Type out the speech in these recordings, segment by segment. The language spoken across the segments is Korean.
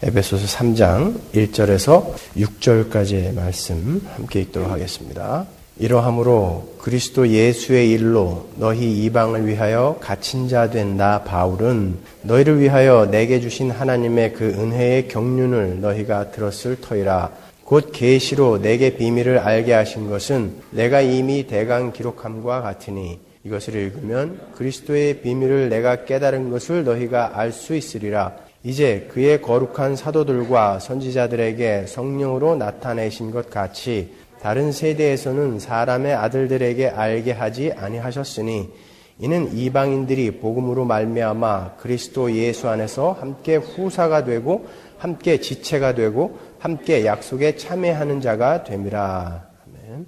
에베소서 3장 1절에서 6절까지의 말씀 함께 읽도록 하겠습니다. 이러함으로 그리스도 예수의 일로 너희 이방을 위하여 갇힌 자 된 나 바울은 너희를 위하여 내게 주신 하나님의 그 은혜의 경륜을 너희가 들었을 터이라. 곧 계시로 내게 비밀을 알게 하신 것은 내가 이미 대강 기록함과 같으니 이것을 읽으면 그리스도의 비밀을 내가 깨달은 것을 너희가 알 수 있으리라. 이제 그의 거룩한 사도들과 선지자들에게 성령으로 나타내신 것 같이 다른 세대에서는 사람의 아들들에게 알게 하지 아니하셨으니 이는 이방인들이 복음으로 말미암아 그리스도 예수 안에서 함께 후사가 되고 함께 지체가 되고 함께 약속에 참여하는 자가 됨이라. 아멘.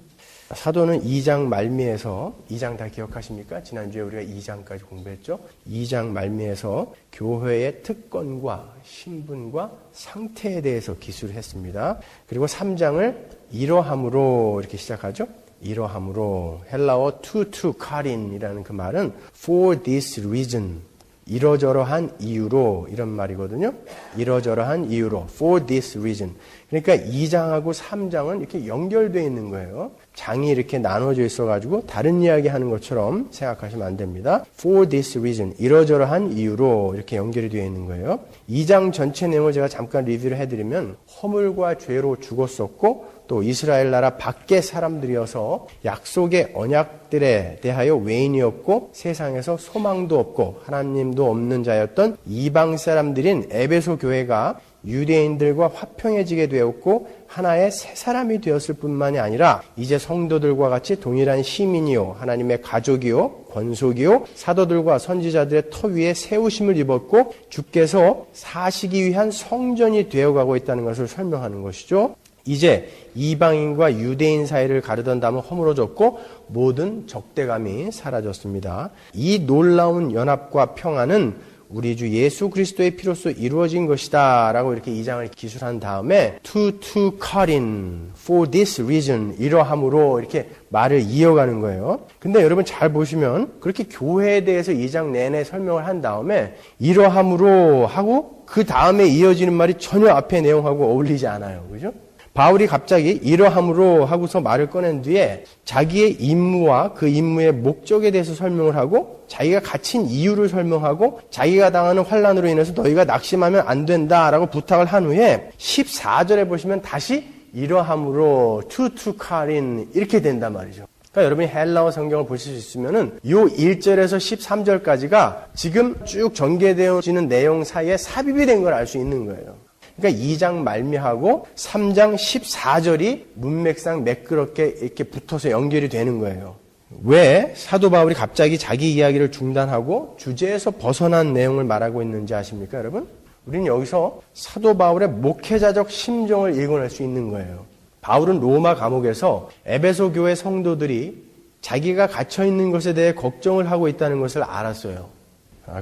사도는 2장 말미에서 2장 다 기억하십니까? 지난주에 우리가 2장까지 공부했죠. 2장 말미에서 교회의 특권과 신분과 상태에 대해서 기술을 했습니다. 그리고 3장을 이러함으로 이렇게 시작하죠. 이러함으로 헬라어 투투카린이라는 그 말은 for this reason 이러저러한 이유로 이런 말이거든요. 이러저러한 이유로 for this reason. 그러니까 2장하고 3장은 이렇게 연결되어 있는 거예요. 장이 이렇게 나눠져 있어가지고 다른 이야기 하는 것처럼 생각하시면 안 됩니다. for this reason 이러저러한 이유로 이렇게 연결이 되어 있는 거예요. 2장 전체 내용을 제가 잠깐 리뷰를 해드리면 허물과 죄로 죽었었고 또 이스라엘 나라 밖의 사람들이어서 약속의 언약들에 대하여 외인이었고 세상에서 소망도 없고 하나님도 없는 자였던 이방 사람들인 에베소 교회가 유대인들과 화평해지게 되었고 하나의 새 사람이 되었을 뿐만이 아니라 이제 성도들과 같이 동일한 시민이요 하나님의 가족이요 권속이요 사도들과 선지자들의 터 위에 세우심을 입었고 주께서 사시기 위한 성전이 되어가고 있다는 것을 설명하는 것이죠. 이제 이방인과 유대인 사이를 가르던 담은 허물어졌고 모든 적대감이 사라졌습니다. 이 놀라운 연합과 평화는 우리 주 예수 그리스도의 피로써 이루어진 것이다 라고 이렇게 2장을 기술한 다음에 to Corin for this reason 이러함으로 이렇게 말을 이어가는 거예요. 근데 여러분 잘 보시면 그렇게 교회에 대해서 2장 내내 설명을 한 다음에 이러함으로 하고 그 다음에 이어지는 말이 전혀 앞의 내용하고 어울리지 않아요. 그죠? 바울이 갑자기 이러함으로 하고서 말을 꺼낸 뒤에 자기의 임무와 그 임무의 목적에 대해서 설명을 하고 자기가 갇힌 이유를 설명하고 자기가 당하는 환난으로 인해서 너희가 낙심하면 안 된다라고 부탁을 한 후에 14절에 보시면 다시 이러함으로 투투카린 이렇게 된단 말이죠. 그러니까 여러분이 헬라어 성경을 보실 수 있으면은 요 1절에서 13절까지가 지금 쭉 전개되어지는 내용 사이에 삽입이 된 걸 알 수 있는 거예요. 그러니까 2장 말미하고 3장 14절이 문맥상 매끄럽게 이렇게 붙어서 연결이 되는 거예요. 왜 사도 바울이 갑자기 자기 이야기를 중단하고 주제에서 벗어난 내용을 말하고 있는지 아십니까, 여러분? 우리는 여기서 사도 바울의 목회자적 심정을 읽어낼 수 있는 거예요. 바울은 로마 감옥에서 에베소 교회 성도들이 자기가 갇혀있는 것에 대해 걱정을 하고 있다는 것을 알았어요.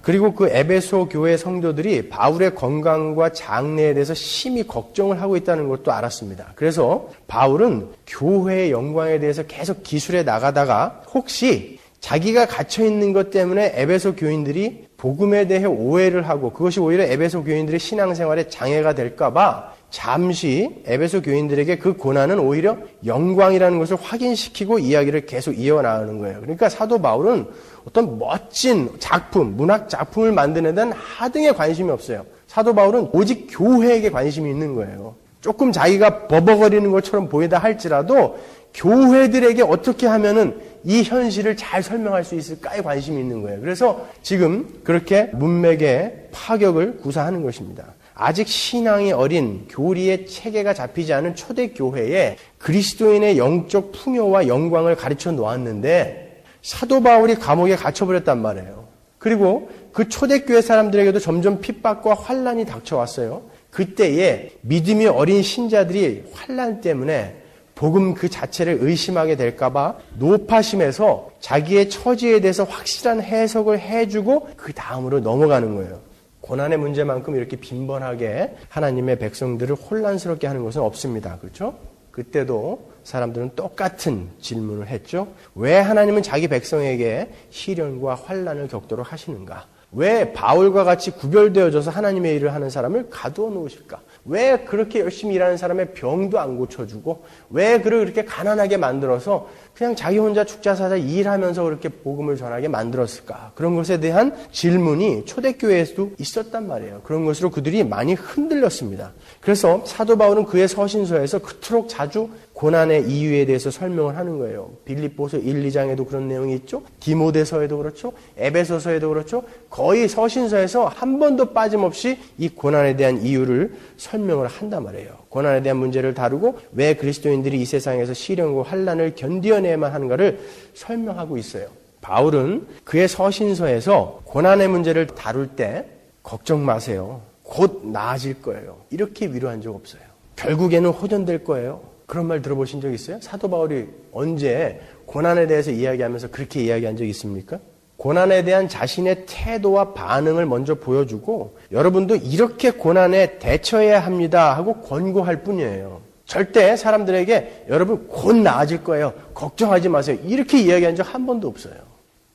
그리고 그 에베소 교회 성도들이 바울의 건강과 장래에 대해서 심히 걱정을 하고 있다는 것도 알았습니다. 그래서 바울은 교회의 영광에 대해서 계속 기술해 나가다가 혹시 자기가 갇혀있는 것 때문에 에베소 교인들이 복음에 대해 오해를 하고 그것이 오히려 에베소 교인들의 신앙생활에 장애가 될까봐 잠시 에베소 교인들에게 그 고난은 오히려 영광이라는 것을 확인시키고 이야기를 계속 이어나가는 거예요. 그러니까 사도 바울은 어떤 멋진 작품, 문학 작품을 만드는 데는 하등에 관심이 없어요. 사도 바울은 오직 교회에게 관심이 있는 거예요. 조금 자기가 버벅거리는 것처럼 보이다 할지라도 교회들에게 어떻게 하면은 이 현실을 잘 설명할 수 있을까에 관심이 있는 거예요. 그래서 지금 그렇게 문맥의 파격을 구사하는 것입니다. 아직 신앙이 어린 교리의 체계가 잡히지 않은 초대교회에 그리스도인의 영적 풍요와 영광을 가르쳐 놓았는데 사도 바울이 감옥에 갇혀버렸단 말이에요. 그리고 그 초대교회 사람들에게도 점점 핍박과 환난이 닥쳐왔어요. 그때에 믿음이 어린 신자들이 환난 때문에 복음 그 자체를 의심하게 될까봐 노파심에서 자기의 처지에 대해서 확실한 해석을 해주고 그 다음으로 넘어가는 거예요. 고난의 문제만큼 이렇게 빈번하게 하나님의 백성들을 혼란스럽게 하는 것은 없습니다. 그렇죠? 그때도 사람들은 똑같은 질문을 했죠. 왜 하나님은 자기 백성에게 시련과 환난을 겪도록 하시는가? 왜 바울과 같이 구별되어져서 하나님의 일을 하는 사람을 가두어 놓으실까? 왜 그렇게 열심히 일하는 사람의 병도 안 고쳐주고 왜 그렇게 가난하게 만들어서 그냥 자기 혼자 죽자사자 일하면서 그렇게 복음을 전하게 만들었을까? 그런 것에 대한 질문이 초대교회에서도 있었단 말이에요. 그런 것으로 그들이 많이 흔들렸습니다. 그래서 사도 바울은 그의 서신서에서 그토록 자주 고난의 이유에 대해서 설명을 하는 거예요. 빌립보서 1, 2장에도 그런 내용이 있죠. 디모데서에도 그렇죠. 에베소서에도 그렇죠. 거의 서신서에서 한 번도 빠짐없이 이 고난에 대한 이유를 설명을 한단 말이에요. 고난에 대한 문제를 다루고 왜 그리스도인들이 이 세상에서 시련과 환난을 견뎌내야만 하는가를 설명하고 있어요. 바울은 그의 서신서에서 고난의 문제를 다룰 때 걱정 마세요. 곧 나아질 거예요. 이렇게 위로한 적 없어요. 결국에는 호전될 거예요. 그런 말 들어보신 적 있어요? 사도 바울이 언제 고난에 대해서 이야기하면서 그렇게 이야기한 적 있습니까? 고난에 대한 자신의 태도와 반응을 먼저 보여주고 여러분도 이렇게 고난에 대처해야 합니다 하고 권고할 뿐이에요. 절대 사람들에게 여러분 곧 나아질 거예요. 걱정하지 마세요. 이렇게 이야기한 적 한 번도 없어요.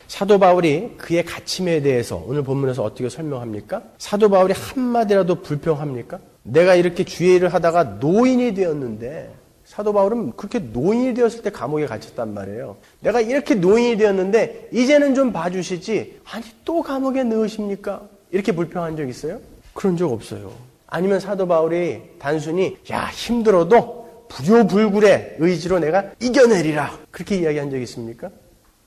사도 바울이 그의 갇힘에 대해서 오늘 본문에서 어떻게 설명합니까? 사도 바울이 한마디라도 불평합니까? 내가 이렇게 주의 일을 하다가 노인이 되었는데 사도 바울은 그렇게 노인이 되었을 때 감옥에 갇혔단 말이에요. 내가 이렇게 노인이 되었는데 이제는 좀 봐주시지. 아니 또 감옥에 넣으십니까? 이렇게 불평한 적 있어요? 그런 적 없어요. 아니면 사도 바울이 단순히 야 힘들어도 불효불굴의 의지로 내가 이겨내리라. 그렇게 이야기한 적 있습니까?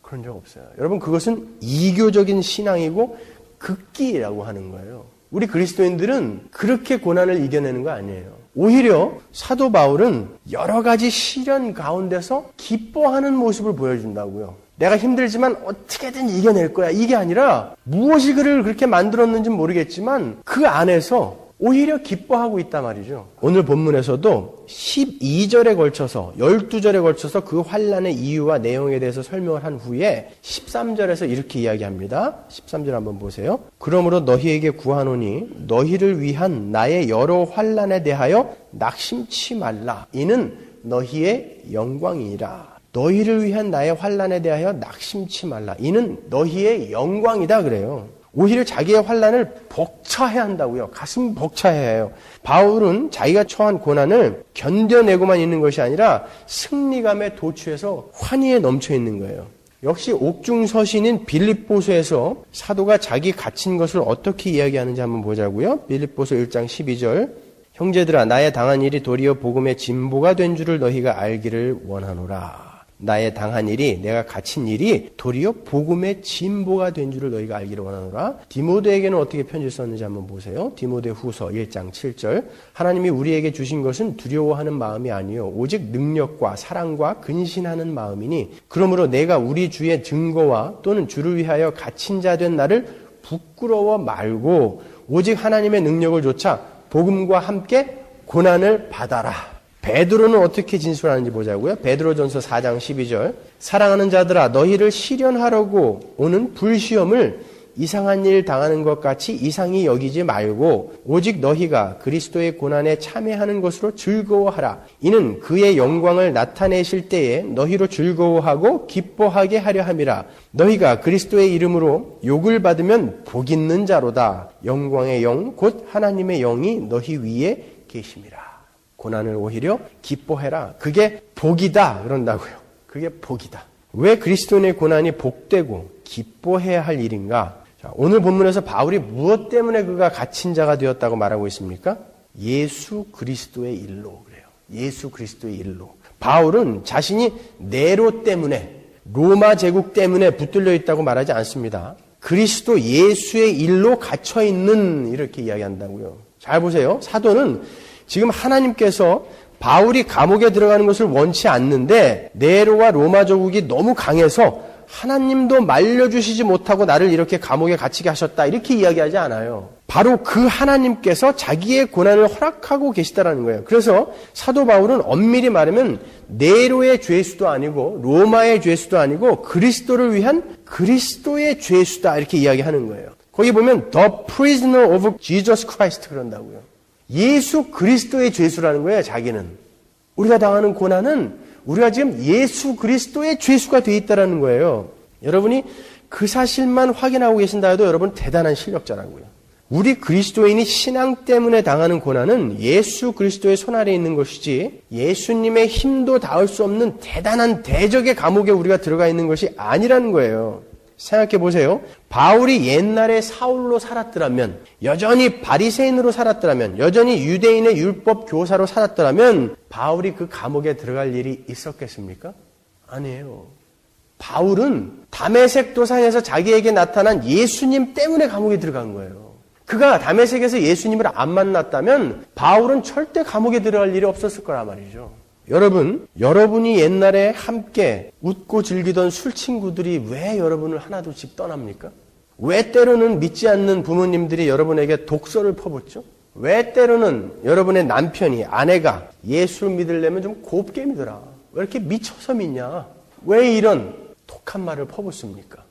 그런 적 없어요. 여러분 그것은 이교적인 신앙이고 극기라고 하는 거예요. 우리 그리스도인들은 그렇게 고난을 이겨내는 거 아니에요. 오히려 사도 바울은 여러 가지 시련 가운데서 기뻐하는 모습을 보여준다고요. 내가 힘들지만 어떻게든 이겨낼 거야. 이게 아니라 무엇이 그를 그렇게 만들었는지 모르겠지만 그 안에서 오히려 기뻐하고 있단 말이죠. 오늘 본문에서도 12절에 걸쳐서 12절에 걸쳐서 그 환난의 이유와 내용에 대해서 설명을 한 후에 13절에서 이렇게 이야기합니다. 13절 한번 보세요. 그러므로 너희에게 구하노니 너희를 위한 나의 여러 환난에 대하여 낙심치 말라. 이는 너희의 영광이라. 너희를 위한 나의 환난에 대하여 낙심치 말라. 이는 너희의 영광이다 그래요. 오히려 자기의 환난을 벅차해야 한다고요. 가슴 벅차해야 해요. 바울은 자기가 처한 고난을 견뎌내고만 있는 것이 아니라 승리감에 도취해서 환희에 넘쳐 있는 거예요. 역시 옥중서신인 빌립보서에서 사도가 자기 갇힌 것을 어떻게 이야기하는지 한번 보자고요. 빌립보서 1장 12절 형제들아 나의 당한 일이 도리어 복음의 진보가 된 줄을 너희가 알기를 원하노라. 나의 당한 일이 내가 갇힌 일이 도리어 복음의 진보가 된 줄을 너희가 알기를 원하노라. 디모데에게는 어떻게 편지를 썼는지 한번 보세요. 디모데 후서 1장 7절 하나님이 우리에게 주신 것은 두려워하는 마음이 아니요 오직 능력과 사랑과 근신하는 마음이니 그러므로 내가 우리 주의 증거와 또는 주를 위하여 갇힌 자 된 나를 부끄러워 말고 오직 하나님의 능력을 조차 복음과 함께 고난을 받아라. 베드로는 어떻게 진술하는지 보자고요. 베드로전서 4장 12절 사랑하는 자들아 너희를 시련하려고 오는 불시험을 이상한 일 당하는 것 같이 이상히 여기지 말고 오직 너희가 그리스도의 고난에 참여하는 것으로 즐거워하라. 이는 그의 영광을 나타내실 때에 너희로 즐거워하고 기뻐하게 하려 함이라. 너희가 그리스도의 이름으로 욕을 받으면 복 있는 자로다. 영광의 영 곧 하나님의 영이 너희 위에 계심이라. 고난을 오히려 기뻐해라. 그게 복이다. 그런다고요. 그게 복이다. 왜 그리스도인의 고난이 복되고 기뻐해야 할 일인가? 자, 오늘 본문에서 바울이 무엇 때문에 그가 갇힌 자가 되었다고 말하고 있습니까? 예수 그리스도의 일로 그래요. 예수 그리스도의 일로. 바울은 자신이 네로 때문에 로마 제국 때문에 붙들려 있다고 말하지 않습니다. 그리스도 예수의 일로 갇혀 있는 이렇게 이야기한다고요. 잘 보세요. 사도는 지금 하나님께서 바울이 감옥에 들어가는 것을 원치 않는데 네로와 로마 제국이 너무 강해서 하나님도 말려주시지 못하고 나를 이렇게 감옥에 갇히게 하셨다 이렇게 이야기하지 않아요. 바로 그 하나님께서 자기의 고난을 허락하고 계시다라는 거예요. 그래서 사도 바울은 엄밀히 말하면 네로의 죄수도 아니고 로마의 죄수도 아니고 그리스도를 위한 그리스도의 죄수다 이렇게 이야기하는 거예요. 거기 보면 The prisoner of Jesus Christ 그런다고요. 예수 그리스도의 죄수라는 거예요. 자기는. 우리가 당하는 고난은 우리가 지금 예수 그리스도의 죄수가 되어 있다는 거예요. 여러분이 그 사실만 확인하고 계신다 해도 여러분 대단한 실력자라고요. 우리 그리스도인이 신앙 때문에 당하는 고난은 예수 그리스도의 손아래에 있는 것이지 예수님의 힘도 닿을 수 없는 대단한 대적의 감옥에 우리가 들어가 있는 것이 아니라는 거예요. 생각해 보세요. 바울이 옛날에 사울로 살았더라면, 여전히 바리새인으로 살았더라면, 여전히 유대인의 율법 교사로 살았더라면 바울이 그 감옥에 들어갈 일이 있었겠습니까? 아니에요. 바울은 다메섹 도상에서 자기에게 나타난 예수님 때문에 감옥에 들어간 거예요. 그가 다메섹에서 예수님을 안 만났다면 바울은 절대 감옥에 들어갈 일이 없었을 거란 말이죠. 여러분이 옛날에 함께 웃고 즐기던 술 친구들이 왜 여러분을 하나둘씩 떠납니까? 왜 때로는 믿지 않는 부모님들이 여러분에게 독서를 퍼붓죠? 왜 때로는 여러분의 남편이, 아내가 예수를 믿으려면 좀 곱게 믿어라. 왜 이렇게 미쳐서 믿냐? 왜 이런 독한 말을 퍼붓습니까?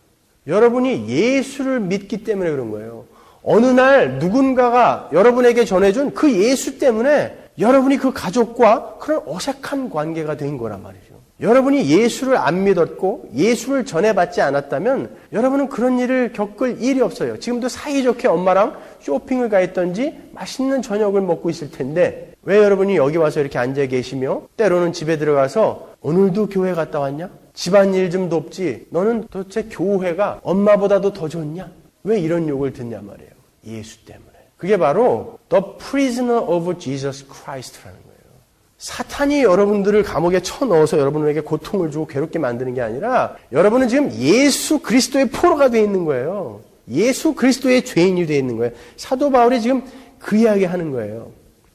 여러분이 예수를 믿기 때문에 그런 거예요. 어느 날 누군가가 여러분에게 전해준 그 예수 때문에 여러분이 그 가족과 그런 어색한 관계가 된 거란 말이죠. 여러분이 예수를 안 믿었고 예수를 전해받지 않았다면 여러분은 그런 일을 겪을 일이 없어요. 지금도 사이좋게 엄마랑 쇼핑을 가 있던지 맛있는 저녁을 먹고 있을 텐데 왜 여러분이 여기 와서 이렇게 앉아 계시며 때로는 집에 들어가서 오늘도 교회 갔다 왔냐? 집안일 좀 돕지. 너는 도대체 교회가 엄마보다도 더 좋냐? 왜 이런 욕을 듣냐 말이에요. 예수 때문에. 그게 바로 The Prisoner of Jesus Christ라는 거예요. 사탄이 여러분들을 감옥에 쳐넣어서 여러분에게 고통을 주고 괴롭게 만드는 게 아니라 여러분은 지금 예수 그리스도의 포로가 되어 있는 거예요. 예수 그리스도의 죄인이 되어 있는 거예요. 사도 바울이 지금 그 이야기 하는 거예요.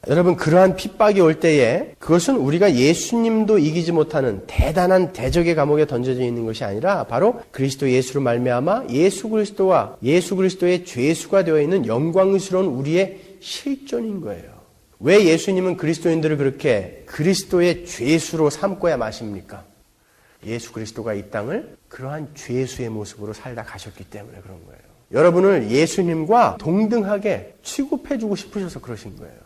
여러분 그러한 핍박이 올 때에 그것은 우리가 예수님도 이기지 못하는 대단한 대적의 감옥에 던져져 있는 것이 아니라 바로 그리스도 예수로 말미암아 예수 그리스도와 예수 그리스도의 죄수가 되어 있는 영광스러운 우리의 실존인 거예요. 왜 예수님은 그리스도인들을 그렇게 그리스도의 죄수로 삼고야 마십니까? 예수 그리스도가 이 땅을 그러한 죄수의 모습으로 살다 가셨기 때문에 그런 거예요. 여러분을 예수님과 동등하게 취급해주고 싶으셔서 그러신 거예요.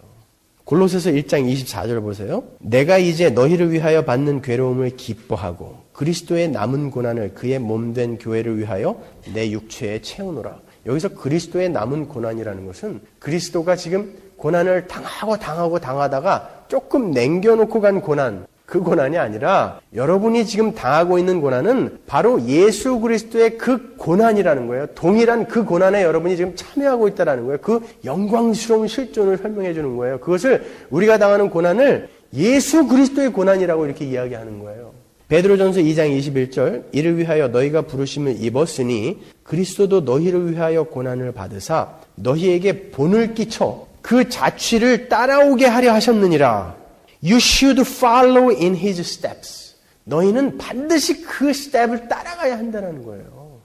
골로새서 1장 24절 보세요. 내가 이제 너희를 위하여 받는 괴로움을 기뻐하고 그리스도의 남은 고난을 그의 몸된 교회를 위하여 내 육체에 채우노라. 여기서 그리스도의 남은 고난이라는 것은 그리스도가 지금 고난을 당하다가 조금 남겨놓고 간 고난, 그 고난이 아니라 여러분이 지금 당하고 있는 고난은 바로 예수 그리스도의 그 고난이라는 거예요. 동일한 그 고난에 여러분이 지금 참여하고 있다는 거예요. 그 영광스러운 실존을 설명해 주는 거예요. 그것을 우리가 당하는 고난을 예수 그리스도의 고난이라고 이렇게 이야기하는 거예요. 베드로전서 2장 21절 이를 위하여 너희가 부르심을 입었으니 그리스도도 너희를 위하여 고난을 받으사 너희에게 본을 끼쳐 그 자취를 따라오게 하려 하셨느니라. You should follow in his steps. 너희는 반드시 그 스텝을 따라가야 한다는 거예요.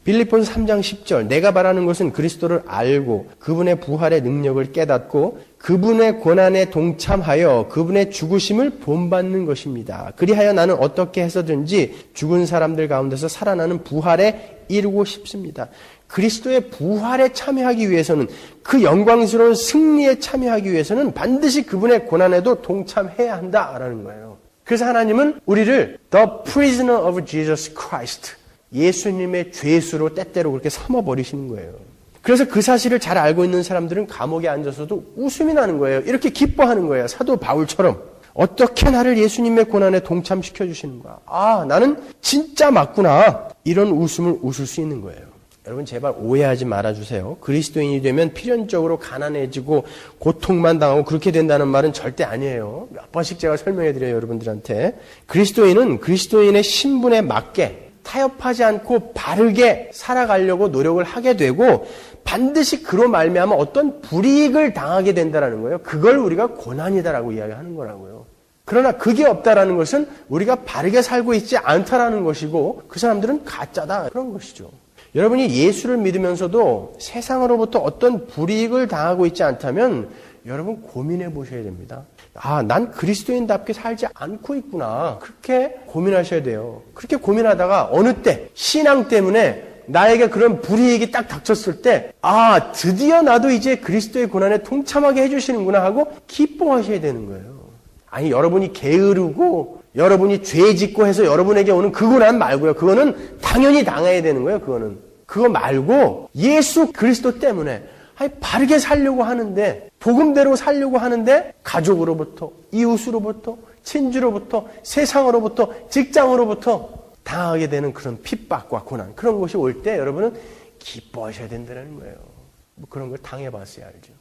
빌립보서 3장 10절 내가 바라는 것은 그리스도를 알고 그분의 부활의 능력을 깨닫고 그분의 고난에 동참하여 그분의 죽으심을 본받는 것입니다. 그리하여 나는 어떻게 해서든지 죽은 사람들 가운데서 살아나는 부활에 이르고 싶습니다. 그리스도의 부활에 참여하기 위해서는 그 영광스러운 승리에 참여하기 위해서는 반드시 그분의 고난에도 동참해야 한다라는 거예요. 그래서 하나님은 우리를 The Prisoner of Jesus Christ, 예수님의 죄수로 때때로 그렇게 삼아버리시는 거예요. 그래서 그 사실을 잘 알고 있는 사람들은 감옥에 앉아서도 웃음이 나는 거예요. 이렇게 기뻐하는 거예요. 사도 바울처럼. 어떻게 나를 예수님의 고난에 동참시켜 주시는 거야. 아, 나는 진짜 맞구나. 이런 웃음을 웃을 수 있는 거예요. 여러분 제발 오해하지 말아주세요. 그리스도인이 되면 필연적으로 가난해지고 고통만 당하고 그렇게 된다는 말은 절대 아니에요. 몇 번씩 제가 설명해드려요. 여러분들한테. 그리스도인은 그리스도인의 신분에 맞게 타협하지 않고 바르게 살아가려고 노력을 하게 되고 반드시 그로 말미암아 어떤 불이익을 당하게 된다는 거예요. 그걸 우리가 고난이다라고 이야기하는 거라고요. 그러나 그게 없다라는 것은 우리가 바르게 살고 있지 않다라는 것이고 그 사람들은 가짜다 그런 것이죠. 여러분이 예수를 믿으면서도 세상으로부터 어떤 불이익을 당하고 있지 않다면 여러분 고민해 보셔야 됩니다. 아, 난 그리스도인답게 살지 않고 있구나. 그렇게 고민하셔야 돼요. 그렇게 고민하다가 어느 때 신앙 때문에 나에게 그런 불이익이 딱 닥쳤을 때 아, 드디어 나도 이제 그리스도의 고난에 동참하게 해주시는구나 하고 기뻐하셔야 되는 거예요. 아니 여러분이 게으르고 여러분이 죄 짓고 해서 여러분에게 오는 그 고난 말고요. 그거는 당연히 당해야 되는 거예요. 그거 말고 예수 그리스도 때문에 바르게 살려고 하는데, 복음대로 살려고 하는데 가족으로부터, 이웃으로부터, 친지로부터, 세상으로부터, 직장으로부터 당하게 되는 그런 핍박과 고난, 그런 것이 올 때 여러분은 기뻐하셔야 된다는 거예요. 그런 걸 당해봤어야 알죠.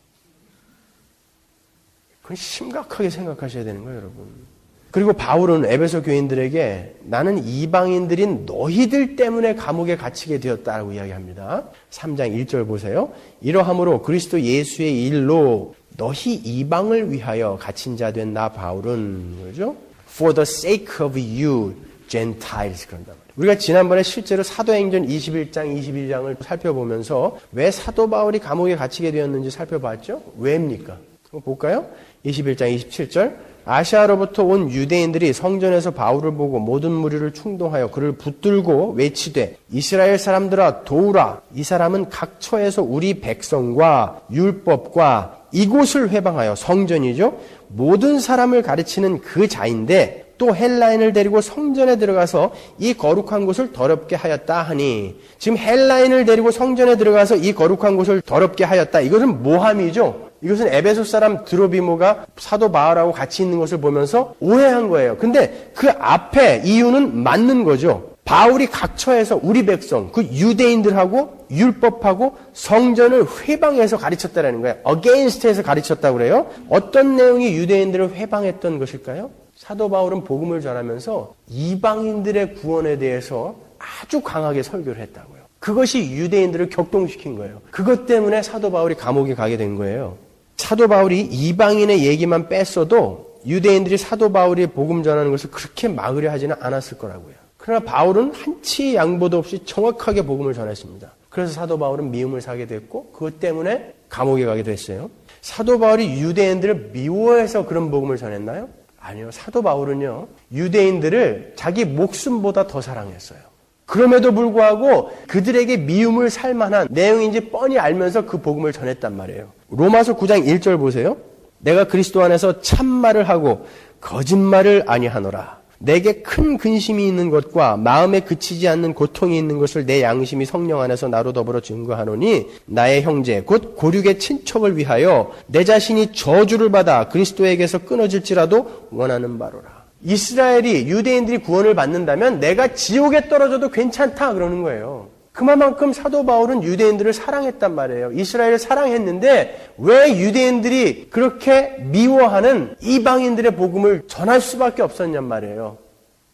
그건 심각하게 생각하셔야 되는 거예요, 여러분. 그리고 바울은 에베소 교인들에게 나는 이방인들인 너희들 때문에 감옥에 gat히게 되었다고 이야기합니다. 3장 1절 보세요. 이러함으로 그리스도 예수의 일로 너희 이방을 위하여 갇힌 자 된 나 바울은, 그러죠? For the sake of you Gentiles, 그런단 말이에요. 우리가 지난번에 실제로 사도행전 21장, 22장을 살펴보면서 왜 사도 바울이 감옥에 갇히게 되었는지 살펴봤죠? 왜입니까? 한번 볼까요? 21장 27절. 아시아로부터 온 유대인들이 성전에서 바울을 보고 모든 무리를 충동하여 그를 붙들고 외치되 이스라엘 사람들아 도우라. 이 사람은 각처에서 우리 백성과 율법과 이곳을 회방하여, 성전이죠, 모든 사람을 가르치는 그 자인데 또 헬라인을 데리고 성전에 들어가서 이 거룩한 곳을 더럽게 하였다 하니, 지금 헬라인을 데리고 성전에 들어가서 이 거룩한 곳을 더럽게 하였다. 이것은 모함이죠. 이것은 에베소 사람 드로비모가 사도 바울하고 같이 있는 것을 보면서 오해한 거예요. 근데 그 앞에 이유는 맞는 거죠. 바울이 각처에서 우리 백성, 그 유대인들하고 율법하고 성전을 회방해서 가르쳤다라는 거예요. against에서 가르쳤다고 그래요. 어떤 내용이 유대인들을 회방했던 것일까요? 사도 바울은 복음을 전하면서 이방인들의 구원에 대해서 아주 강하게 설교를 했다고요. 그것이 유대인들을 격동시킨 거예요. 그것 때문에 사도 바울이 감옥에 가게 된 거예요. 사도 바울이 이방인의 얘기만 뺐어도 유대인들이 사도 바울이 복음 전하는 것을 그렇게 막으려 하지는 않았을 거라고요. 그러나 바울은 한치 양보도 없이 정확하게 복음을 전했습니다. 그래서 사도 바울은 미움을 사게 됐고 그것 때문에 감옥에 가게 됐어요. 사도 바울이 유대인들을 미워해서 그런 복음을 전했나요? 아니요. 사도 바울은요, 유대인들을 자기 목숨보다 더 사랑했어요. 그럼에도 불구하고 그들에게 미움을 살 만한 내용인지 뻔히 알면서 그 복음을 전했단 말이에요. 로마서 9장 1절 보세요. 내가 그리스도 안에서 참말을 하고 거짓말을 아니하노라. 내게 큰 근심이 있는 것과 마음에 그치지 않는 고통이 있는 것을 내 양심이 성령 안에서 나로 더불어 증거하노니 나의 형제 곧 고륙의 친척을 위하여 내 자신이 저주를 받아 그리스도에게서 끊어질지라도 원하는 바로라. 이스라엘이, 유대인들이 구원을 받는다면 내가 지옥에 떨어져도 괜찮다 그러는 거예요. 그만큼 사도 바울은 유대인들을 사랑했단 말이에요. 이스라엘을 사랑했는데 왜 유대인들이 그렇게 미워하는 이방인들의 복음을 전할 수밖에 없었냔 말이에요.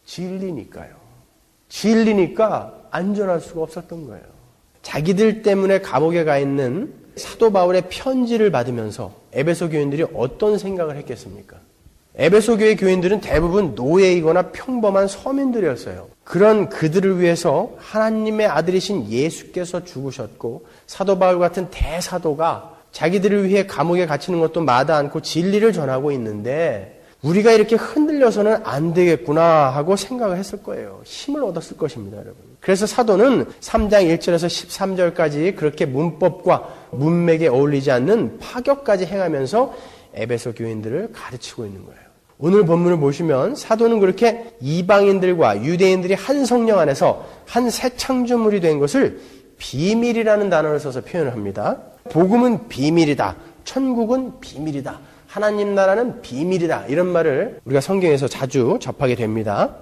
진리니까요. 진리니까 안전할 수가 없었던 거예요. 자기들 때문에 감옥에 가 있는 사도 바울의 편지를 받으면서 에베소 교인들이 어떤 생각을 했겠습니까? 에베소 교회 교인들은 대부분 노예이거나 평범한 서민들이었어요. 그런 그들을 위해서 하나님의 아들이신 예수께서 죽으셨고 사도 바울 같은 대사도가 자기들을 위해 감옥에 갇히는 것도 마다 않고 진리를 전하고 있는데 우리가 이렇게 흔들려서는 안 되겠구나 하고 생각을 했을 거예요. 힘을 얻었을 것입니다, 여러분. 그래서 사도는 3장 1절에서 13절까지 그렇게 문법과 문맥에 어울리지 않는 파격까지 행하면서 에베소 교인들을 가르치고 있는 거예요. 오늘 본문을 보시면 사도는 그렇게 이방인들과 유대인들이 한 성령 안에서 한 새 창조물이 된 것을 비밀이라는 단어를 써서 표현을 합니다. 복음은 비밀이다. 천국은 비밀이다. 하나님 나라는 비밀이다. 이런 말을 우리가 성경에서 자주 접하게 됩니다.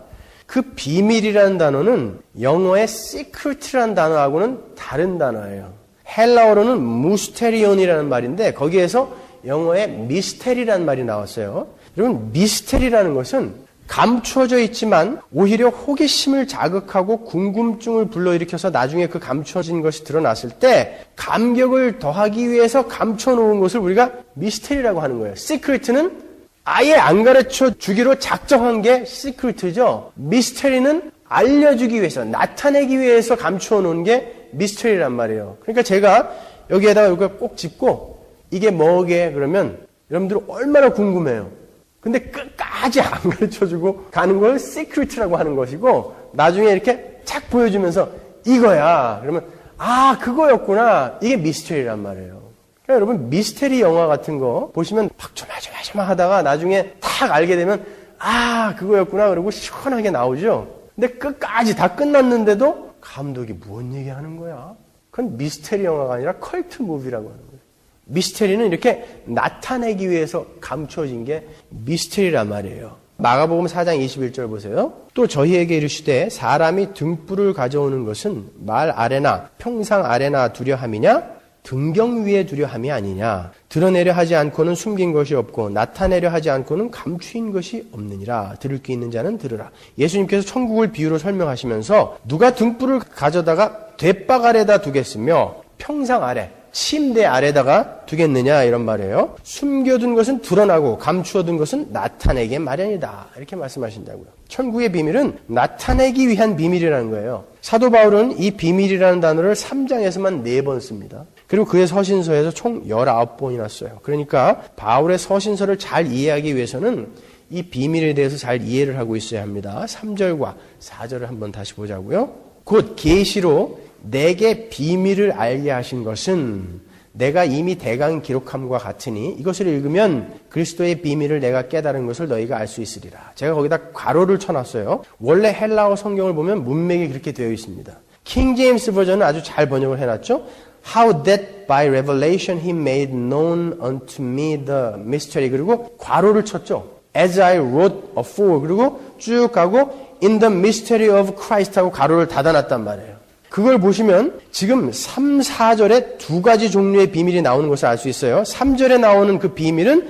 그 비밀이라는 단어는 영어의 secret라는 단어하고는 다른 단어예요. 헬라어로는 무스테리온이라는 말인데 거기에서 영어의 미스테리라는 말이 나왔어요. 여러분, 미스테리라는 것은 감추어져 있지만 오히려 호기심을 자극하고 궁금증을 불러일으켜서 나중에 그 감추어진 것이 드러났을 때 감격을 더하기 위해서 감춰놓은 것을 우리가 미스테리라고 하는 거예요. 시크릿은 아예 안 가르쳐 주기로 작정한 게 시크릿이죠. 미스테리는 알려주기 위해서, 나타내기 위해서 감추어 놓은 게 미스테리란 말이에요. 그러니까 제가 여기에다가 이거 꼭 짚고 이게 뭐게 그러면 여러분들 얼마나 궁금해요. 근데 끝까지 안 가르쳐주고 가는 걸 시크릿이라고 하는 것이고 나중에 이렇게 착 보여주면서 이거야. 그러면 아 그거였구나. 이게 미스테리란 말이에요. 그러니까 여러분 미스테리 영화 같은 거 보시면 막 조마조마 하다가 나중에 탁 알게 되면 아, 그거였구나. 그러고 시원하게 나오죠. 근데 끝까지 다 끝났는데도 감독이 뭔 얘기하는 거야? 그건 미스테리 영화가 아니라 컬트 무비라고 하는 거예요. 미스테리는 이렇게 나타내기 위해서 감추어진 게 미스테리란 말이에요. 마가복음 4장 21절 보세요. 또 저희에게 이르시되 사람이 등불을 가져오는 것은 말 아래나 평상 아래나 두려함이냐? 등경 위에 두려함이 아니냐? 드러내려 하지 않고는 숨긴 것이 없고 나타내려 하지 않고는 감추인 것이 없느니라. 들을 귀 있는 자는 들으라. 예수님께서 천국을 비유로 설명하시면서 누가 등불을 가져다가 돛박 아래다 두겠으며 평상 아래, 침대 아래다가 두겠느냐 이런 말이에요. 숨겨둔 것은 드러나고 감추어둔 것은 나타내게 마련이다. 이렇게 말씀하신다고요. 천국의 비밀은 나타내기 위한 비밀이라는 거예요. 사도 바울은 이 비밀이라는 단어를 3장에서만 4번 씁니다. 그리고 그의 서신서에서 총 19번이나 써요. 그러니까 바울의 서신서를 잘 이해하기 위해서는 이 비밀에 대해서 잘 이해를 하고 있어야 합니다. 3절과 4절을 한번 다시 보자고요. 곧 계시로 내게 비밀을 알게 하신 것은 내가 이미 대강 기록함과 같으니 이것을 읽으면 그리스도의 비밀을 내가 깨달은 것을 너희가 알 수 있으리라. 제가 거기다 괄호를 쳐놨어요. 원래 헬라어 성경을 보면 문맥이 그렇게 되어 있습니다. 킹 제임스 버전은 아주 잘 번역을 해놨죠. How that by revelation he made known unto me the mystery. 그리고 괄호를 쳤죠. As I wrote afore. 그리고 쭉 가고 in the mystery of Christ 하고 괄호를 닫아놨단 말이에요. 그걸 보시면 지금 3, 4절에 두 가지 종류의 비밀이 나오는 것을 알 수 있어요. 3절에 나오는 그 비밀은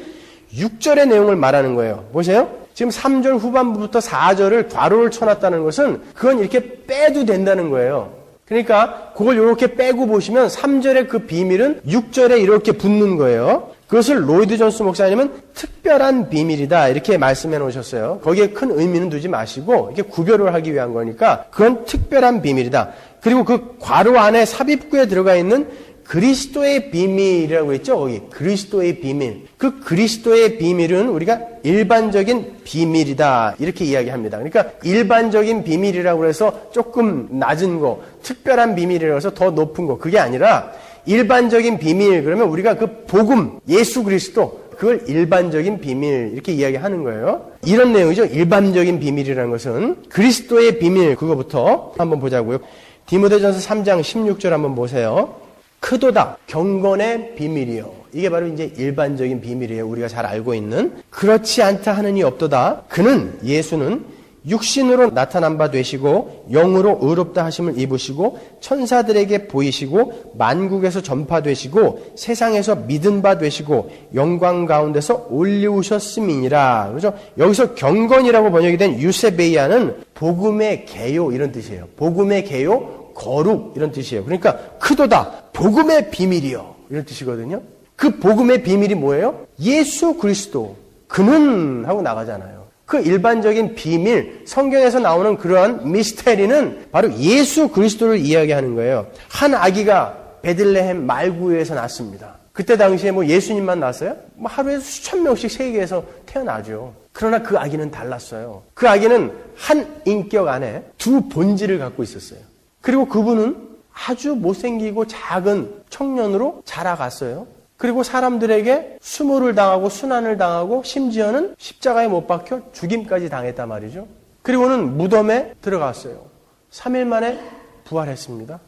6절의 내용을 말하는 거예요. 보세요. 지금 3절 후반부부터 4절을 괄호를 쳐놨다는 것은 그건 이렇게 빼도 된다는 거예요. 그러니까 그걸 이렇게 빼고 보시면 3절의 그 비밀은 6절에 이렇게 붙는 거예요. 그것을 로이드 존스 목사님은 특별한 비밀이다 이렇게 말씀해 놓으셨어요. 거기에 큰 의미는 두지 마시고 이렇게 구별을 하기 위한 거니까 그건 특별한 비밀이다. 그리고 그 괄호 안에 삽입구에 들어가 있는 그리스도의 비밀이라고 했죠. 거기 그리스도의 비밀. 그 그리스도의 비밀은 우리가 일반적인 비밀이다 이렇게 이야기합니다. 그러니까 일반적인 비밀이라고 해서 조금 낮은 거, 특별한 비밀이라고 해서 더 높은 거 그게 아니라 일반적인 비밀 그러면 우리가 그 복음, 예수 그리스도 그걸 일반적인 비밀 이렇게 이야기하는 거예요. 이런 내용이죠. 일반적인 비밀이라는 것은 그리스도의 비밀 그거부터 한번 보자고요. 디모데전서 3장 16절 한번 보세요. 크도다 경건의 비밀이요. 이게 바로 이제 일반적인 비밀이에요. 우리가 잘 알고 있는. 그렇지 않다 하느니 없도다. 그는 예수는 육신으로 나타난 바 되시고 영으로 의롭다 하심을 입으시고 천사들에게 보이시고 만국에서 전파되시고 세상에서 믿은 바 되시고 영광 가운데서 올리우셨음이니라. 그렇죠? 여기서 경건이라고 번역이 된 유세베이아는 복음의 개요 이런 뜻이에요. 복음의 개요 거룩 이런 뜻이에요. 그러니까 크도다 복음의 비밀이요 이런 뜻이거든요. 그 복음의 비밀이 뭐예요? 예수 그리스도 그는 하고 나가잖아요. 그 일반적인 비밀 성경에서 나오는 그러한 미스테리는 바로 예수 그리스도를 이야기하는 거예요. 한 아기가 베들레헴 말구에서 났습니다. 그때 당시에 뭐 예수님만 났어요? 뭐 하루에 수천 명씩 세계에서 태어나죠. 그러나 그 아기는 달랐어요. 그 아기는 한 인격 안에 두 본질을 갖고 있었어요. 그리고 그분은 아주 못생기고 작은 청년으로 자라갔어요. 그리고 사람들에게 수모를 당하고 순환을 당하고 심지어는 십자가에 못 박혀 죽임까지 당했단 말이죠. 그리고는 무덤에 들어갔어요. 3일 만에 부활했습니다.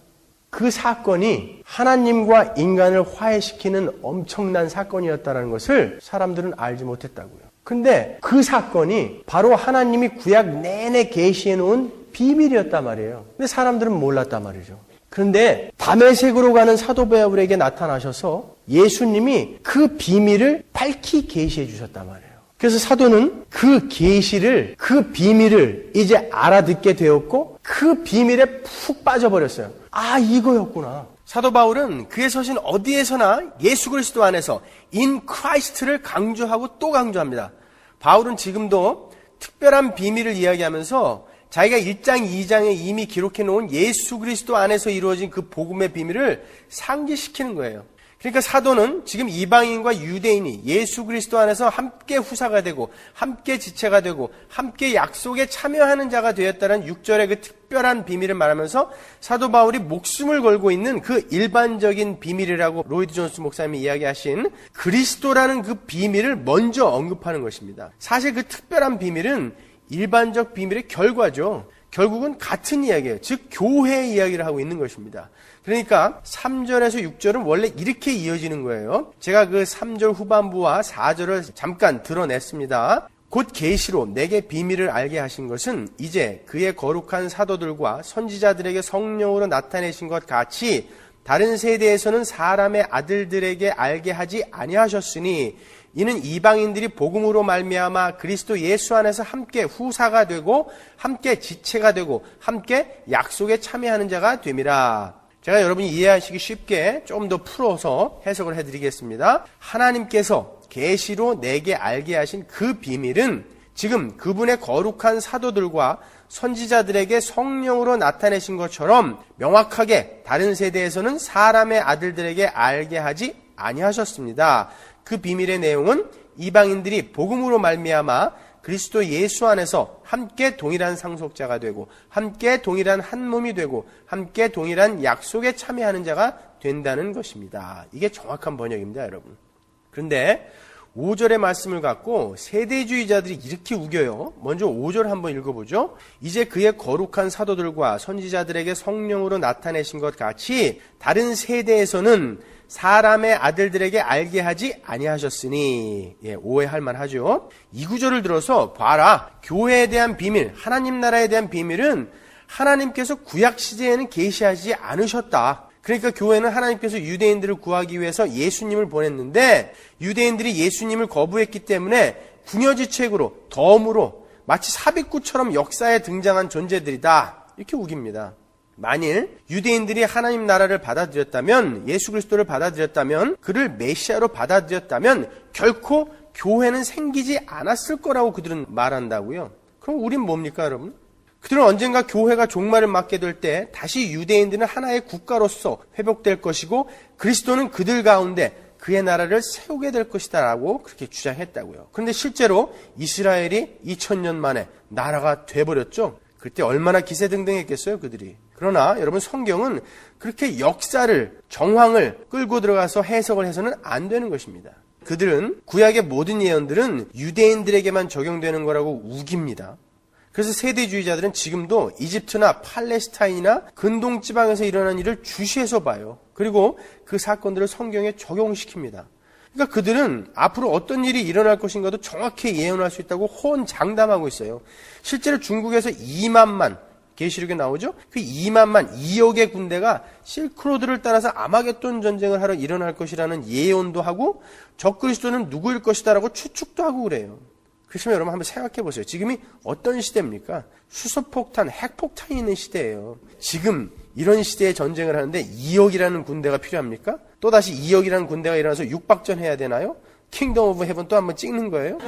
그 사건이 하나님과 인간을 화해시키는 엄청난 사건이었다는 것을 사람들은 알지 못했다고요. 근데 그 사건이 바로 하나님이 구약 내내 계시해 놓은 비밀이었단 말이에요. 근데 사람들은 몰랐단 말이죠. 그런데 다메섹으로 가는 사도 바울에게 나타나셔서 예수님이 그 비밀을 밝히 계시해 주셨단 말이에요. 그래서 사도는 그 계시를, 그 비밀을 이제 알아듣게 되었고 그 비밀에 푹 빠져버렸어요. 아, 이거였구나. 사도 바울은 그의 서신 어디에서나 예수 그리스도 안에서 in Christ를 강조하고 또 강조합니다. 바울은 지금도 특별한 비밀을 이야기하면서 자기가 1장, 2장에 이미 기록해 놓은 예수 그리스도 안에서 이루어진 그 복음의 비밀을 상기시키는 거예요. 그러니까 사도는 지금 이방인과 유대인이 예수 그리스도 안에서 함께 후사가 되고 함께 지체가 되고 함께 약속에 참여하는 자가 되었다는 6절의 그 특별한 비밀을 말하면서 사도 바울이 목숨을 걸고 있는 그 일반적인 비밀이라고 로이드 존스 목사님이 이야기하신 그리스도라는 그 비밀을 먼저 언급하는 것입니다. 사실 그 특별한 비밀은 일반적 비밀의 결과죠. 결국은 같은 이야기예요. 즉 교회의 이야기를 하고 있는 것입니다. 그러니까 3절에서 6절은 원래 이렇게 이어지는 거예요. 제가 그 3절 후반부와 4절을 잠깐 드러냈습니다. 곧 계시로 내게 비밀을 알게 하신 것은 이제 그의 거룩한 사도들과 선지자들에게 성령으로 나타내신 것 같이 다른 세대에서는 사람의 아들들에게 알게 하지 아니하셨으니 이는 이방인들이 복음으로 말미암아 그리스도 예수 안에서 함께 후사가 되고 함께 지체가 되고 함께 약속에 참여하는 자가 됨이라. 제가 여러분이 이해하시기 쉽게 좀 더 풀어서 해석을 해드리겠습니다. 하나님께서 계시로 내게 알게 하신 그 비밀은 지금 그분의 거룩한 사도들과 선지자들에게 성령으로 나타내신 것처럼 명확하게 다른 세대에서는 사람의 아들들에게 알게 하지 아니하셨습니다. 그 비밀의 내용은 이방인들이 복음으로 말미암아 그리스도 예수 안에서 함께 동일한 상속자가 되고 함께 동일한 한 몸이 되고 함께 동일한 약속에 참여하는 자가 된다는 것입니다. 이게 정확한 번역입니다, 여러분. 그런데 5절의 말씀을 갖고 세대주의자들이 이렇게 우겨요. 먼저 5절 한번 읽어보죠. 이제 그의 거룩한 사도들과 선지자들에게 성령으로 나타내신 것 같이 다른 세대에서는 사람의 아들들에게 알게 하지 아니하셨으니, 오해할 만하죠. 이 구절을 들어서 봐라. 교회에 대한 비밀, 하나님 나라에 대한 비밀은 하나님께서 구약 시대에는 계시하지 않으셨다. 그러니까 교회는 하나님께서 유대인들을 구하기 위해서 예수님을 보냈는데 유대인들이 예수님을 거부했기 때문에 궁여지책으로 덤으로 마치 삽입구처럼 역사에 등장한 존재들이다. 이렇게 우깁니다. 만일 유대인들이 하나님 나라를 받아들였다면, 예수 그리스도를 받아들였다면, 그를 메시아로 받아들였다면 결코 교회는 생기지 않았을 거라고 그들은 말한다고요. 그럼 우린 뭡니까, 여러분? 그들은 언젠가 교회가 종말을 맞게 될 때 다시 유대인들은 하나의 국가로서 회복될 것이고 그리스도는 그들 가운데 그의 나라를 세우게 될 것이다 라고 그렇게 주장했다고요. 그런데 실제로 이스라엘이 2000년 만에 나라가 돼버렸죠. 그때 얼마나 기세등등했겠어요, 그들이. 그러나 여러분, 성경은 그렇게 역사를, 정황을 끌고 들어가서 해석을 해서는 안 되는 것입니다. 그들은 구약의 모든 예언들은 유대인들에게만 적용되는 거라고 우깁니다. 그래서 세대주의자들은 지금도 이집트나 팔레스타인이나 근동지방에서 일어난 일을 주시해서 봐요. 그리고 그 사건들을 성경에 적용시킵니다. 그러니까 그들은 앞으로 어떤 일이 일어날 것인가도 정확히 예언할 수 있다고 호언장담하고 있어요. 실제로 중국에서 2만만, 계시록에 나오죠? 그 2만만, 2억의 군대가 실크로드를 따라서 아마겟돈 전쟁을 하러 일어날 것이라는 예언도 하고 적그리스도는 누구일 것이다라고 추측도 하고 그래요. 그렇지만 여러분 한번 생각해 보세요. 지금이 어떤 시대입니까? 수소폭탄, 핵폭탄이 있는 시대예요. 지금 이런 시대에 전쟁을 하는데 2억이라는 군대가 필요합니까? 또다시 2억이라는 군대가 일어나서 육박전 해야 되나요? 킹덤 오브 헤븐 또 한번 찍는 거예요?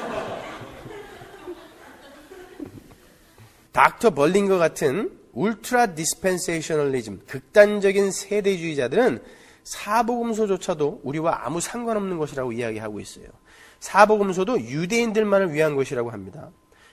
닥터 벌링거 같은 울트라 디스펜세이셔널리즘, 극단적인 세대주의자들은 사복음서조차도 우리와 아무 상관없는 것이라고 이야기하고 있어요. 사복음서도 유대인들만을 위한 것이라고 합니다.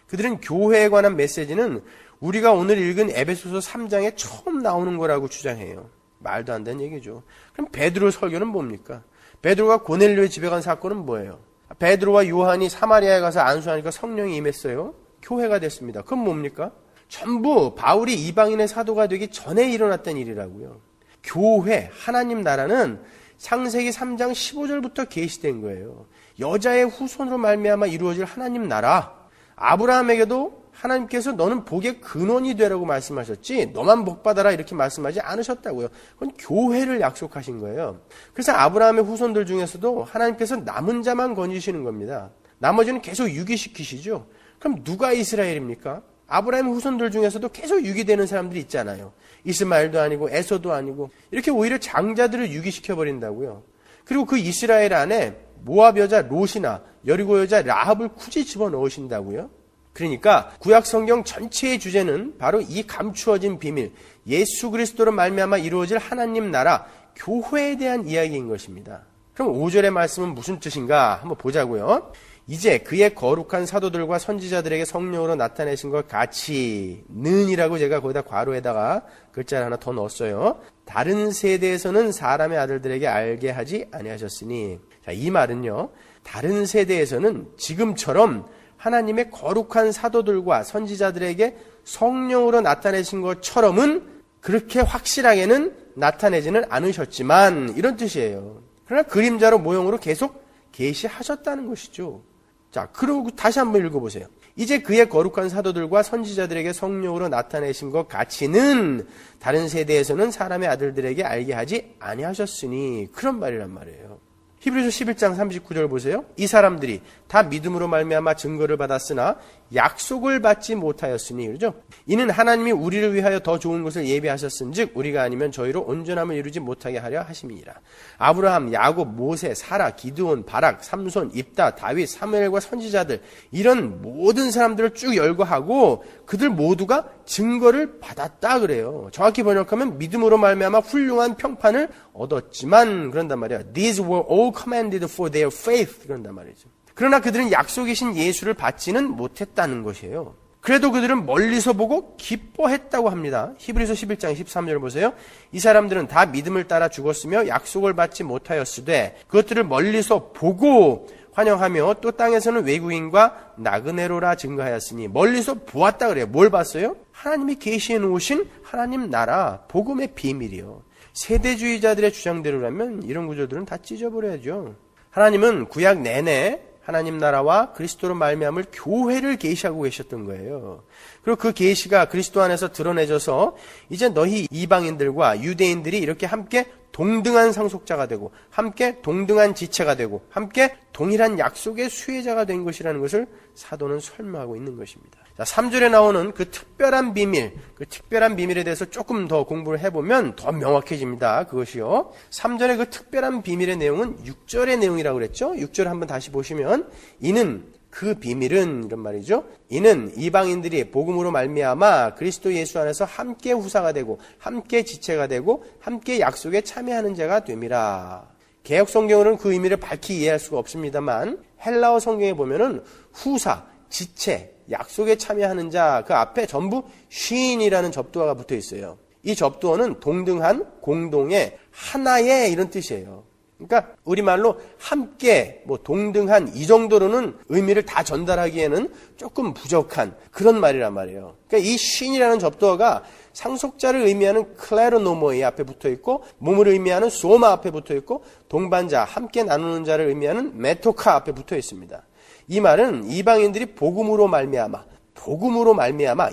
그들은 교회에 관한 메시지는 우리가 오늘 읽은 에베소서 3장에 처음 나오는 거라고 주장해요. 말도 안 되는 얘기죠. 그럼 베드로 설교는 뭡니까? 베드로가 고넬료의 집에 간 사건은 뭐예요? 베드로와 요한이 사마리아에 가서 안수하니까 성령이 임했어요. 교회가 됐습니다. 그건 뭡니까? 전부 바울이 이방인의 사도가 되기 전에 일어났던 일이라고요. 교회, 하나님 나라는 창세기 3장 15절부터 계시된 거예요. 여자의 후손으로 말미암아 이루어질 하나님 나라. 아브라함에게도 하나님께서 너는 복의 근원이 되라고 말씀하셨지 너만 복받아라 이렇게 말씀하지 않으셨다고요. 그건 교회를 약속하신 거예요. 그래서 아브라함의 후손들 중에서도 하나님께서 남은 자만 건지시는 겁니다. 나머지는 계속 유기시키시죠. 그럼 누가 이스라엘입니까? 아브라함의 후손들 중에서도 계속 유기되는 사람들이 있잖아요. 이스마엘도 아니고 에서도 아니고 이렇게 오히려 장자들을 유기시켜버린다고요. 그리고 그 이스라엘 안에 모압 여자 롯이나 여리고 여자 라합을 굳이 집어넣으신다고요. 그러니까 구약 성경 전체의 주제는 바로 이 감추어진 비밀, 예수 그리스도로 말미암아 이루어질 하나님 나라, 교회에 대한 이야기인 것입니다. 그럼 5절의 말씀은 무슨 뜻인가 한번 보자고요. 이제 그의 거룩한 사도들과 선지자들에게 성령으로 나타내신 것 같이 는이라고 제가 거기다 괄호에다가 글자를 하나 더 넣었어요. 다른 세대에서는 사람의 아들들에게 알게 하지 아니하셨으니, 자, 이 말은요, 다른 세대에서는 지금처럼 하나님의 거룩한 사도들과 선지자들에게 성령으로 나타내신 것처럼은 그렇게 확실하게는 나타내지는 않으셨지만, 이런 뜻이에요. 그러나 그림자로 모형으로 계속 계시하셨다는 것이죠. 자, 그리고 다시 한번 읽어보세요. 이제 그의 거룩한 사도들과 선지자들에게 성령으로 나타내신 것 같이는 다른 세대에서는 사람의 아들들에게 알게 하지 아니하셨으니, 그런 말이란 말이에요. 히브리서 11장 39절 보세요. 이 사람들이 다 믿음으로 말미암아 증거를 받았으나 약속을 받지 못하였으니, 그렇죠? 이는 하나님이 우리를 위하여 더 좋은 것을 예비하셨은즉 우리가 아니면 저희로 온전함을 이루지 못하게 하려 하심이니라. 아브라함, 야곱, 모세, 사라, 기드온, 바락, 삼손, 입다, 다윗, 사무엘과 선지자들, 이런 모든 사람들을 쭉 열거하고 그들 모두가 증거를 받았다 그래요. 정확히 번역하면 믿음으로 말미암아 훌륭한 평판을 얻었지만, 그런단 말이야. These were all commended for their faith, 그런단 말이죠. 그러나 그들은 약속이신 예수를 받지는 못했다는 것이에요. 그래도 그들은 멀리서 보고 기뻐했다고 합니다. 히브리서 11장 13절 보세요. 이 사람들은 다 믿음을 따라 죽었으며 약속을 받지 못하였으되 그것들을 멀리서 보고 환영하며 또 땅에서는 외국인과 나그네로라 증거하였으니, 멀리서 보았다 그래요. 뭘 봤어요? 하나님이 계시해 놓으신 하나님 나라, 복음의 비밀이요. 세대주의자들의 주장대로라면 이런 구조들은 다 찢어버려야죠. 하나님은 구약 내내 하나님 나라와 그리스도로 말미암을 교회를 계시하고 계셨던 거예요. 그리고 그 계시가 그리스도 안에서 드러내져서 이제 너희 이방인들과 유대인들이 이렇게 함께 동등한 상속자가 되고 함께 동등한 지체가 되고 함께 동일한 약속의 수혜자가 된 것이라는 것을 사도는 설명하고 있는 것입니다. 자, 3절에 나오는 그 특별한 비밀, 그 특별한 비밀에 대해서 조금 더 공부를 해보면 더 명확해집니다. 그것이요. 3절의 그 특별한 비밀의 내용은 6절의 내용이라고 그랬죠. 6절 한번 다시 보시면, 이는 그 비밀은, 이런 말이죠. 이는 이방인들이 복음으로 말미암아 그리스도 예수 안에서 함께 후사가 되고 함께 지체가 되고 함께 약속에 참여하는 자가 됨이라. 개역 성경으로는 그 의미를 밝히 이해할 수가 없습니다만 헬라어 성경에 보면은 후사, 지체, 약속에 참여하는 자, 그 앞에 전부 쉰이라는 접두어가 붙어 있어요. 이 접두어는 동등한, 공동의, 하나의 이런 뜻이에요. 그러니까 우리말로 함께, 동등한 이 정도로는 의미를 다 전달하기에는 조금 부족한 그런 말이란 말이에요. 그러니까 이 쉰이라는 접두어가 상속자를 의미하는 클레르노모이 앞에 붙어 있고, 몸을 의미하는 소마 앞에 붙어 있고, 동반자, 함께 나누는 자를 의미하는 메토카 앞에 붙어 있습니다. 이 말은 이방인들이 복음으로 말미암아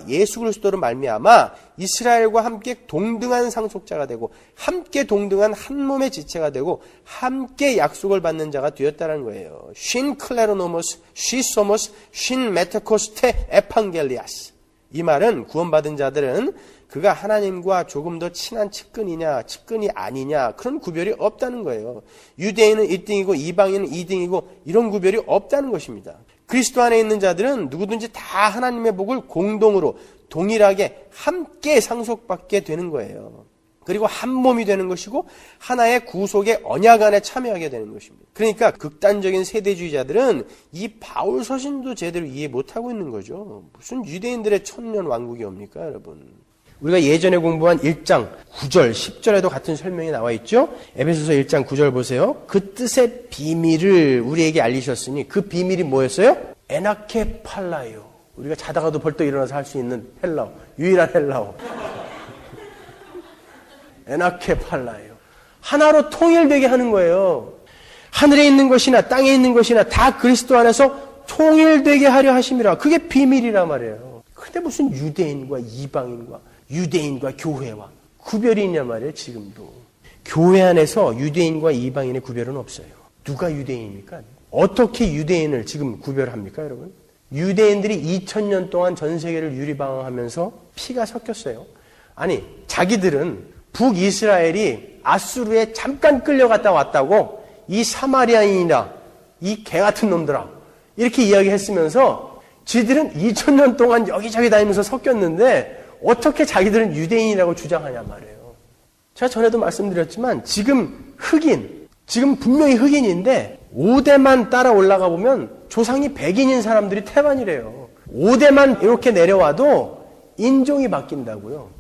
예수 그리스도로 말미암아 이스라엘과 함께 동등한 상속자가 되고 함께 동등한 한 몸의 지체가 되고 함께 약속을 받는 자가 되었다는 거예요. 신 클레로노모스, 시소모스, 신 메테코스테 에판겔리아스. 이 말은 구원받은 자들은 그가 하나님과 조금 더 친한 측근이냐 측근이 아니냐 그런 구별이 없다는 거예요. 유대인은 1등이고 이방인은 2등이고 이런 구별이 없다는 것입니다. 그리스도 안에 있는 자들은 누구든지 다 하나님의 복을 공동으로 동일하게 함께 상속받게 되는 거예요. 그리고 한 몸이 되는 것이고 하나의 구속의 언약 안에 참여하게 되는 것입니다. 그러니까 극단적인 세대주의자들은 이 바울 서신도 제대로 이해 못하고 있는 거죠. 무슨 유대인들의 천년 왕국이 옵니까, 여러분? 우리가 예전에 공부한 1장 9절, 10절에도 같은 설명이 나와 있죠. 에베소서 1장 9절 보세요. 그 뜻의 비밀을 우리에게 알리셨으니, 그 비밀이 뭐였어요? 에나케 팔라요. 우리가 자다가도 벌떡 일어나서 할 수 있는 헬라어, 유일한 헬라어. 에나케 팔라요. 하나로 통일되게 하는 거예요. 하늘에 있는 것이나 땅에 있는 것이나 다 그리스도 안에서 통일되게 하려 하심이라. 그게 비밀이란 말이에요. 근데 무슨 유대인과 이방인과 유대인과 교회와 구별이 있냐 말이에요. 지금도 교회 안에서 유대인과 이방인의 구별은 없어요. 누가 유대인입니까? 어떻게 유대인을 지금 구별합니까, 여러분? 유대인들이 2000년 동안 전 세계를 유리방황하면서 피가 섞였어요. 아니, 자기들은 북이스라엘이 아수르에 잠깐 끌려갔다 왔다고 이 사마리아인이나 이 개 같은 놈들아 이렇게 이야기했으면서 지들은 2000년 동안 여기저기 다니면서 섞였는데 어떻게 자기들은 유대인이라고 주장하냐 말이에요. 제가 전에도 말씀드렸지만 지금 흑인, 지금 분명히 흑인인데 5대만 따라 올라가 보면 조상이 백인인 사람들이 태반이래요. 5대만 이렇게 내려와도 인종이 바뀐다고요.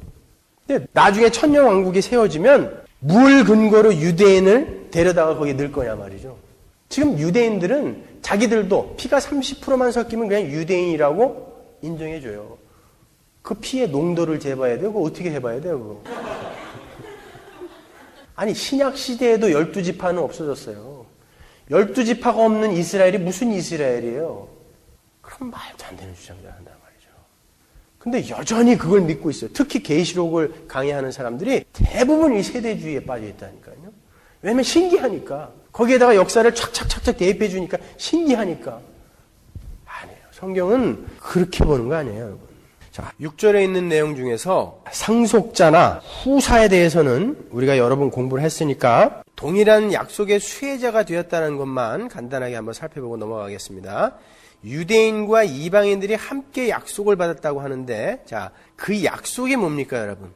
근데 나중에 천년왕국이 세워지면 뭘 근거로 유대인을 데려다가 거기 넣을 거냐 말이죠. 지금 유대인들은 자기들도 피가 30%만 섞이면 그냥 유대인이라고 인정해줘요. 그 피의 농도를 재봐야 돼요? 그거 어떻게 해봐야 돼요? 그거? 아니 신약 시대에도 12지파는 없어졌어요. 12지파가 없는 이스라엘이 무슨 이스라엘이에요? 그럼 말도 안 되는 주장을 한단 말이죠. 근데 여전히 그걸 믿고 있어요. 특히 계시록을 강의하는 사람들이 대부분 이 세대주의에 빠져 있다니까요. 왜냐면 신기하니까. 거기에다가 역사를 착착착착 대입해 주니까 신기하니까. 아니에요. 성경은 그렇게 보는 거 아니에요, 여러분. 자, 6절에 있는 내용 중에서 상속자나 후사에 대해서는 우리가 여러 번 공부를 했으니까 동일한 약속의 수혜자가 되었다는 것만 간단하게 한번 살펴보고 넘어가겠습니다. 유대인과 이방인들이 함께 약속을 받았다고 하는데, 자, 그 약속이 뭡니까, 여러분?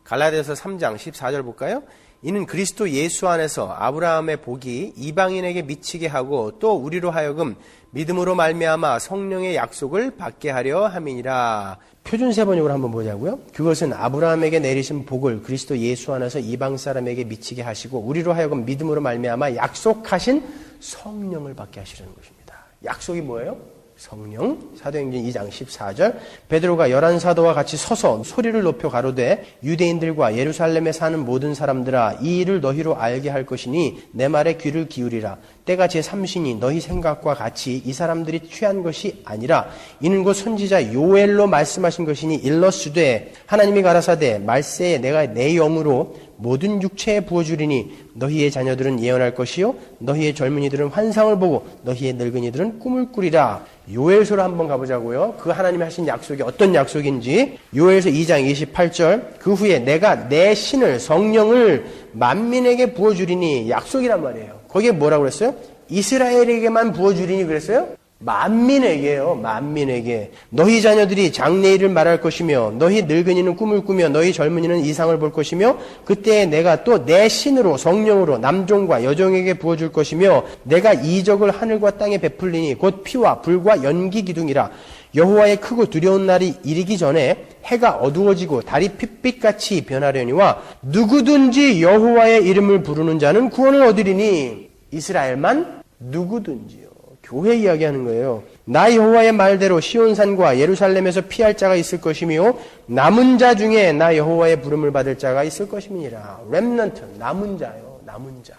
갈라디아서 3장 14절 볼까요? 이는 그리스도 예수 안에서 아브라함의 복이 이방인에게 미치게 하고 또 우리로 하여금 믿음으로 말미암아 성령의 약속을 받게 하려 함이니라. 표준 세번역으로 한번 보자고요. 그것은 아브라함에게 내리신 복을 그리스도 예수 안에서 이방 사람에게 미치게 하시고 우리로 하여금 믿음으로 말미암아 약속하신 성령을 받게 하시려는 것입니다. 약속이 뭐예요? 성령. 사도행전 2장 14절. 베드로가 11사도와 같이 서서 소리를 높여 가로되 유대인들과 예루살렘에 사는 모든 사람들아 이 일을 너희로 알게 할 것이니 내 말에 귀를 기울이라. 때가 제3시니 너희 생각과 같이 이 사람들이 취한 것이 아니라 이는 곧 선지자 요엘로 말씀하신 것이니 일러스되 하나님이 가라사대 말세에 내가 내 영으로 모든 육체에 부어주리니 너희의 자녀들은 예언할 것이요 너희의 젊은이들은 환상을 보고 너희의 늙은이들은 꿈을 꾸리라. 요엘서로 한번 가보자고요. 그 하나님이 하신 약속이 어떤 약속인지. 요엘서 2장 28절. 그 후에 내가 내 신을 성령을 만민에게 부어주리니. 약속이란 말이에요. 거기에 뭐라고 그랬어요? 이스라엘에게만 부어주리니 그랬어요? 만민에게요. 만민에게. 너희 자녀들이 장래일을 말할 것이며 너희 늙은이는 꿈을 꾸며 너희 젊은이는 이상을 볼 것이며 그때 내가 또 내 신으로 성령으로 남종과 여종에게 부어줄 것이며 내가 이적을 하늘과 땅에 베풀리니 곧 피와 불과 연기 기둥이라. 여호와의 크고 두려운 날이 이르기 전에 해가 어두워지고 달이 핏빛같이 변하려니와 누구든지 여호와의 이름을 부르는 자는 구원을 얻으리니. 이스라엘만 누구든지요. 교회 이야기하는 거예요. 나 여호와의 말대로 시온산과 예루살렘에서 피할 자가 있을 것이며 남은 자 중에 나 여호와의 부름을 받을 자가 있을 것임이니라. 렘넌트, 남은 자요. 남은 자.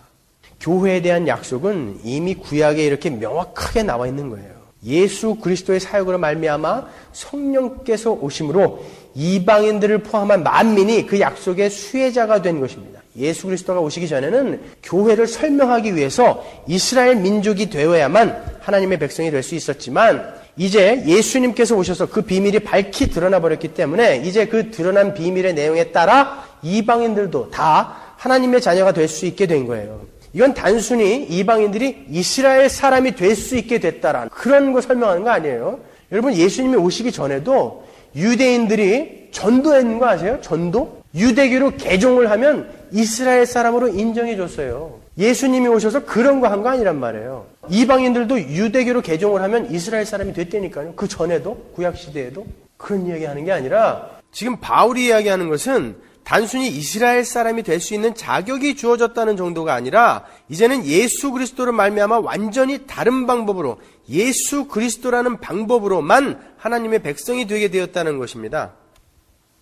교회에 대한 약속은 이미 구약에 이렇게 명확하게 나와 있는 거예요. 예수 그리스도의 사역으로 말미암아 성령께서 오심으로 이방인들을 포함한 만민이 그 약속의 수혜자가 된 것입니다. 예수 그리스도가 오시기 전에는 교회를 설명하기 위해서 이스라엘 민족이 되어야만 하나님의 백성이 될 수 있었지만 이제 예수님께서 오셔서 그 비밀이 밝히 드러나 버렸기 때문에 이제 그 드러난 비밀의 내용에 따라 이방인들도 다 하나님의 자녀가 될 수 있게 된 거예요. 이건 단순히 이방인들이 이스라엘 사람이 될 수 있게 됐다라는 그런 거 설명하는 거 아니에요. 여러분 예수님이 오시기 전에도 유대인들이 전도했는 거 아세요? 전도? 유대교로 개종을 하면 이스라엘 사람으로 인정해 줬어요. 예수님이 오셔서 그런 거 한 거 아니란 말이에요. 이방인들도 유대교로 개종을 하면 이스라엘 사람이 됐다니까요. 그 전에도 구약시대에도 그런 이야기하는 게 아니라 지금 바울이 이야기하는 것은 단순히 이스라엘 사람이 될 수 있는 자격이 주어졌다는 정도가 아니라 이제는 예수 그리스도로 말미암아 완전히 다른 방법으로 예수 그리스도라는 방법으로만 하나님의 백성이 되게 되었다는 것입니다.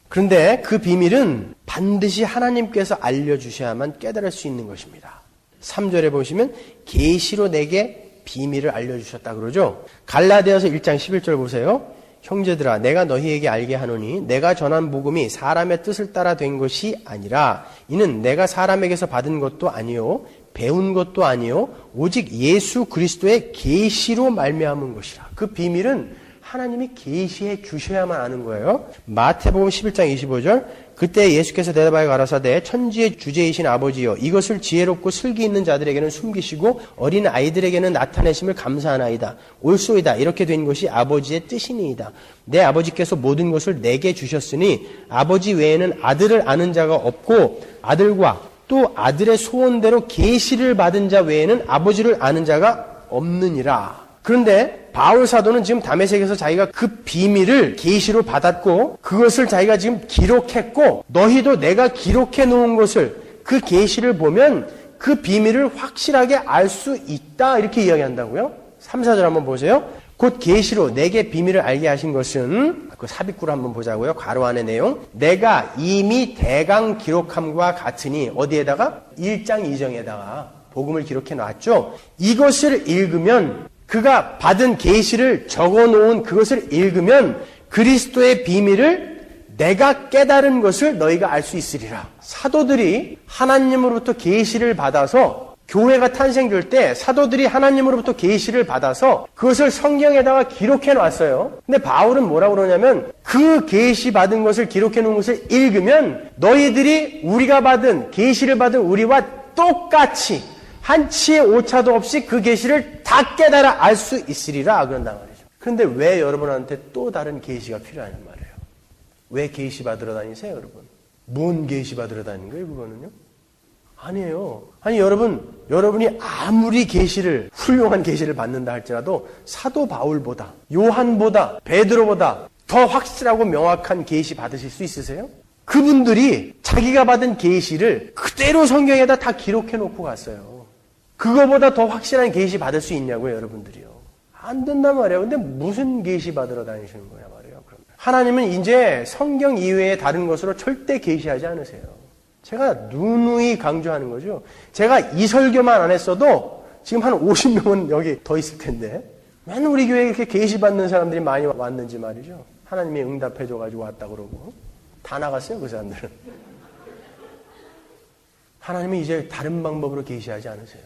그런데 그 비밀은 반드시 하나님께서 알려주셔야만 깨달을 수 있는 것입니다. 3절에 보시면 계시로 내게 비밀을 알려주셨다 그러죠. 갈라디아서 1장 11절 보세요. 형제들아 내가 너희에게 알게 하노니 내가 전한 복음이 사람의 뜻을 따라 된 것이 아니라 이는 내가 사람에게서 받은 것도 아니요 배운 것도 아니요 오직 예수 그리스도의 계시로 말미암은 것이라. 그 비밀은 하나님이 계시해 주셔야만 아는 거예요. 마태복음 11장 25절 그때 예수께서 대답하여 가라사대 천지의 주제이신 아버지여 이것을 지혜롭고 슬기 있는 자들에게는 숨기시고 어린 아이들에게는 나타내심을 감사하나이다. 옳소이다. 이렇게 된 것이 아버지의 뜻이니이다. 내 아버지께서 모든 것을 내게 주셨으니 아버지 외에는 아들을 아는 자가 없고 아들과 또 아들의 소원대로 계시를 받은 자 외에는 아버지를 아는 자가 없느니라. 그런데 바울 사도는 지금 다메섹에서 자기가 그 비밀을 계시로 받았고 그것을 자기가 지금 기록했고 너희도 내가 기록해 놓은 것을 그 계시를 보면 그 비밀을 확실하게 알 수 있다 이렇게 이야기한다고요. 3, 4절 한번 보세요. 곧 계시로 내게 비밀을 알게 하신 것은 그 삽입구를 한번 보자고요. 괄호 안의 내용. 내가 이미 대강 기록함과 같으니 어디에다가? 1장 2정에다가 복음을 기록해 놨죠. 이것을 읽으면 그가 받은 계시를 적어놓은 그것을 읽으면 그리스도의 비밀을 내가 깨달은 것을 너희가 알 수 있으리라. 사도들이 하나님으로부터 계시를 받아서 교회가 탄생될 때 사도들이 하나님으로부터 계시를 받아서 그것을 성경에다가 기록해 놨어요. 근데 바울은 뭐라고 그러냐면 그 계시 받은 것을 기록해 놓은 것을 읽으면 너희들이 우리가 받은 계시를 받은 우리와 똑같이 한치의 오차도 없이 그 계시를 다 깨달아 알 수 있으리라 그런단 말이죠. 그런데 왜 여러분한테 또 다른 계시가 필요하냔 말이에요. 왜 계시 받으러 다니세요, 여러분? 뭔 계시 받으러 다니는 거예요, 그거는요? 아니에요. 아니 여러분이 아무리 계시를 훌륭한 계시를 받는다 할지라도 사도 바울보다 요한보다 베드로보다 더 확실하고 명확한 계시 받으실 수 있으세요? 그분들이 자기가 받은 계시를 그대로 성경에다 다 기록해 놓고 갔어요. 그거보다 더 확실한 계시 받을 수 있냐고요, 여러분들이요. 안 된단 말이에요. 근데 무슨 계시 받으러 다니시는 거냐 말이에요. 그럼 하나님은 이제 성경 이외의 다른 것으로 절대 계시하지 않으세요. 제가 누누이 강조하는 거죠. 제가 이 설교만 안 했어도 지금 한 50명은 여기 더 있을 텐데 맨 우리 교회에 이렇게 계시 받는 사람들이 많이 왔는지 말이죠. 하나님이 응답해줘가지고 왔다 그러고 다 나갔어요, 그 사람들은. 하나님은 이제 다른 방법으로 계시하지 않으세요.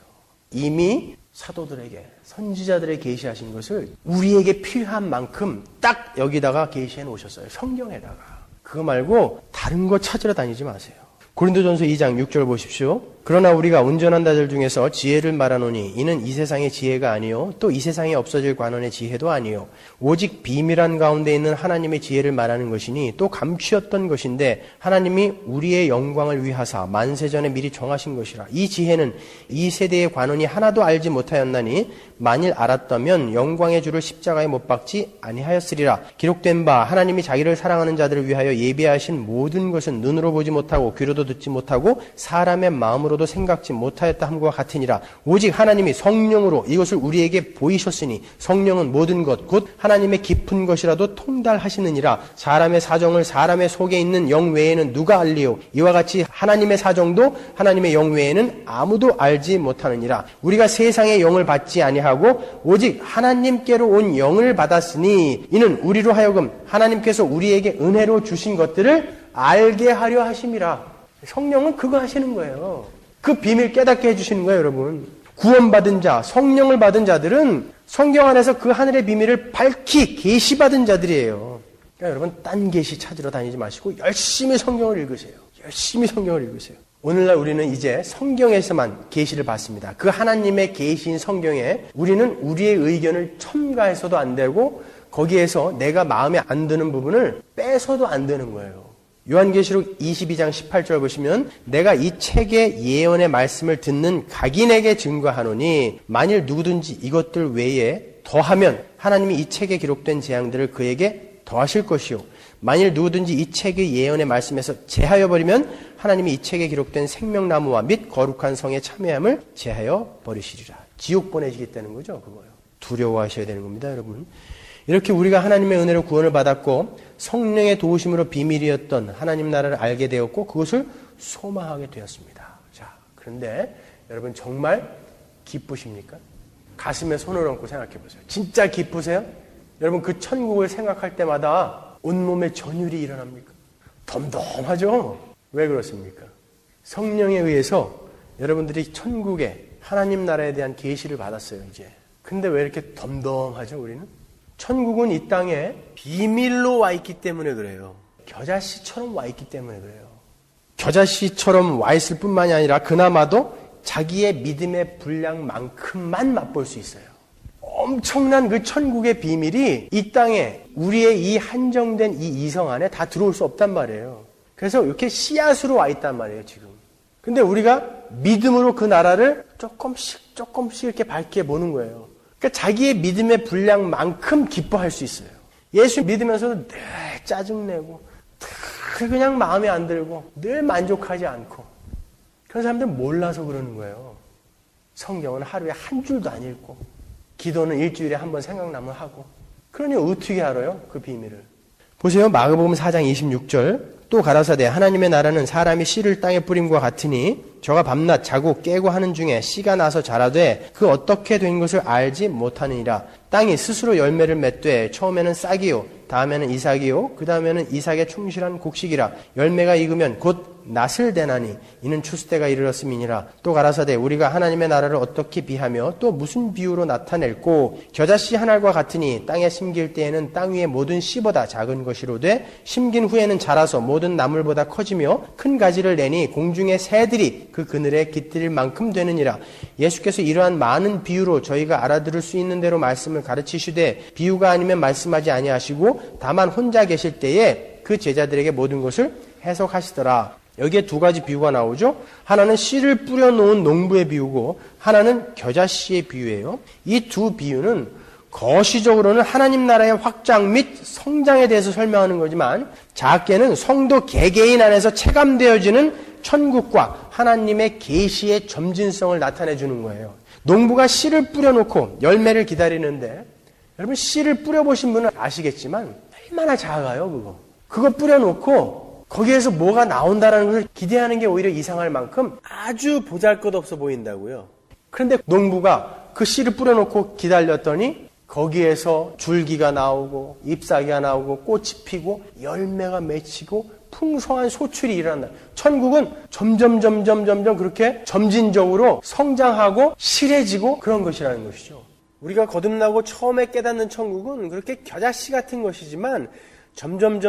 이미 사도들에게 선지자들에게 계시하신 것을 우리에게 필요한 만큼 딱 여기다가 계시해 놓으셨어요. 성경에다가. 그거 말고 다른 거 찾으러 다니지 마세요. 고린도전서 2장 6절 보십시오. 그러나 우리가 온전한 자들 중에서 지혜를 말하노니 이는 이 세상의 지혜가 아니요 또 이 세상에 없어질 관원의 지혜도 아니요 오직 비밀한 가운데 있는 하나님의 지혜를 말하는 것이니 또 감추었던 것인데 하나님이 우리의 영광을 위하사 만세전에 미리 정하신 것이라. 이 지혜는 이 세대의 관원이 하나도 알지 못하였나니 만일 알았다면 영광의 주를 십자가에 못 박지 아니하였으리라. 기록된 바 하나님이 자기를 사랑하는 자들을 위하여 예비하신 모든 것은 눈으로 보지 못하고 귀로도 듣지 못하고 사람의 마음으로도 생각지 못하였다 함과 같으니라. 오직 하나님이 성령으로 이것을 우리에게 보이셨으니 성령은 모든 것 곧 하나님의 깊은 것이라도 통달하시느니라. 사람의 사정을 사람의 속에 있는 영 외에는 누가 알리요? 이와 같이 하나님의 사정도 하나님의 영 외에는 아무도 알지 못하느니라. 우리가 세상의 영을 받지 아니하고 오직 하나님께로 온 영을 받았으니 이는 우리로 하여금 하나님께서 우리에게 은혜로 주신 것들을 알게 하려 하심이라. 성령은 그거 하시는 거예요. 그 비밀 깨닫게 해주시는 거예요, 여러분. 구원받은 자, 성령을 받은 자들은 성경 안에서 그 하늘의 비밀을 밝히 계시받은 자들이에요. 그러니까 여러분 딴 계시 찾으러 다니지 마시고 열심히 성경을 읽으세요. 열심히 성경을 읽으세요. 오늘날 우리는 이제 성경에서만 계시를 받습니다. 그 하나님의 계시인 성경에 우리는 우리의 의견을 첨가해서도 안 되고 거기에서 내가 마음에 안 드는 부분을 빼서도 안 되는 거예요. 요한계시록 22장 18절 보시면 내가 이 책의 예언의 말씀을 듣는 각인에게 증거하노니 만일 누구든지 이것들 외에 더하면 하나님이 이 책에 기록된 재앙들을 그에게 더하실 것이요 만일 누구든지 이 책의 예언의 말씀에서 제하여 버리면 하나님이 이 책에 기록된 생명나무와 및 거룩한 성의 참여함을 제하여 버리시리라. 지옥 보내시겠다는 거죠. 그거요. 두려워하셔야 되는 겁니다, 여러분. 이렇게 우리가 하나님의 은혜로 구원을 받았고 성령의 도우심으로 비밀이었던 하나님 나라를 알게 되었고 그것을 소망하게 되었습니다. 자, 그런데 여러분 정말 기쁘십니까? 가슴에 손을 얹고 생각해 보세요. 진짜 기쁘세요? 여러분 그 천국을 생각할 때마다 온몸에 전율이 일어납니까? 덤덤하죠? 왜 그렇습니까? 성령에 의해서 여러분들이 천국에 하나님 나라에 대한 계시를 받았어요, 이제. 근데 왜 이렇게 덤덤하죠, 우리는? 천국은 이 땅에 비밀로 와 있기 때문에 그래요. 겨자씨처럼 와 있기 때문에 그래요. 겨자씨처럼 와 있을 뿐만이 아니라 그나마도 자기의 믿음의 분량만큼만 맛볼 수 있어요. 엄청난 그 천국의 비밀이 이 땅에 우리의 이 한정된 이 이성 안에 다 들어올 수 없단 말이에요. 그래서 이렇게 씨앗으로 와 있단 말이에요, 지금. 근데 우리가 믿음으로 그 나라를 조금씩 이렇게 밝게 보는 거예요. 그러니까 자기의 믿음의 분량만큼 기뻐할 수 있어요. 예수 믿으면서도 늘 짜증내고 늘 그냥 마음에 안 들고 늘 만족하지 않고 그런 사람들은 몰라서 그러는 거예요. 성경은 하루에 한 줄도 안 읽고 기도는 일주일에 한 번 생각나면 하고 그러니 어떻게 알아요? 그 비밀을. 보세요. 마가복음 4장 26절 또 가라사대 하나님의 나라는 사람이 씨를 땅에 뿌림과 같으니 저가 밤낮 자고 깨고 하는 중에 씨가 나서 자라되 그 어떻게 된 것을 알지 못하느니라. 땅이 스스로 열매를 맺되 처음에는 싹이요 다음에는 이삭이요 그 다음에는 이삭에 충실한 곡식이라. 열매가 익으면 곧 낫을 대나니 이는 추수때가 이르렀음이니라. 또 가라사대 우리가 하나님의 나라를 어떻게 비하며 또 무슨 비유로 나타낼꼬. 겨자씨 한 알과 같으니 땅에 심길 때에는 땅 위의 모든 씨보다 작은 것이로되 심긴 후에는 자라서 모든 나물보다 커지며 큰 가지를 내니 공중의 새들이 그 그늘에 깃들일 만큼 되느니라. 예수께서 이러한 많은 비유로 저희가 알아들을 수 있는 대로 말씀을 가르치시되 비유가 아니면 말씀하지 아니하시고 다만 혼자 계실 때에 그 제자들에게 모든 것을 해석하시더라. 여기에 두 가지 비유가 나오죠. 하나는 씨를 뿌려놓은 농부의 비유고 하나는 겨자씨의 비유예요. 이 두 비유는 거시적으로는 하나님 나라의 확장 및 성장에 대해서 설명하는 거지만 작게는 성도 개개인 안에서 체감되어지는 천국과 하나님의 계시의 점진성을 나타내 주는 거예요. 농부가 씨를 뿌려놓고 열매를 기다리는데 여러분 씨를 뿌려보신 분은 아시겠지만 얼마나 작아요. 그거 뿌려놓고 거기에서 뭐가 나온다는 것을 기대하는 게 오히려 이상할 만큼 아주 보잘것없어 보인다고요. 그런데 농부가 그 씨를 뿌려놓고 기다렸더니 거기에서 줄기가 나오고 잎사귀가 나오고 꽃이 피고 열매가 맺히고 풍성한 소출이 일어난다. 천국은 점점 그렇게 점진적으로 성장하고 실해지고 그런 것이라는 것이죠. 우리가 거듭나고 처음에 깨닫는 천국은 그렇게 겨자씨 같은 것이지만 점점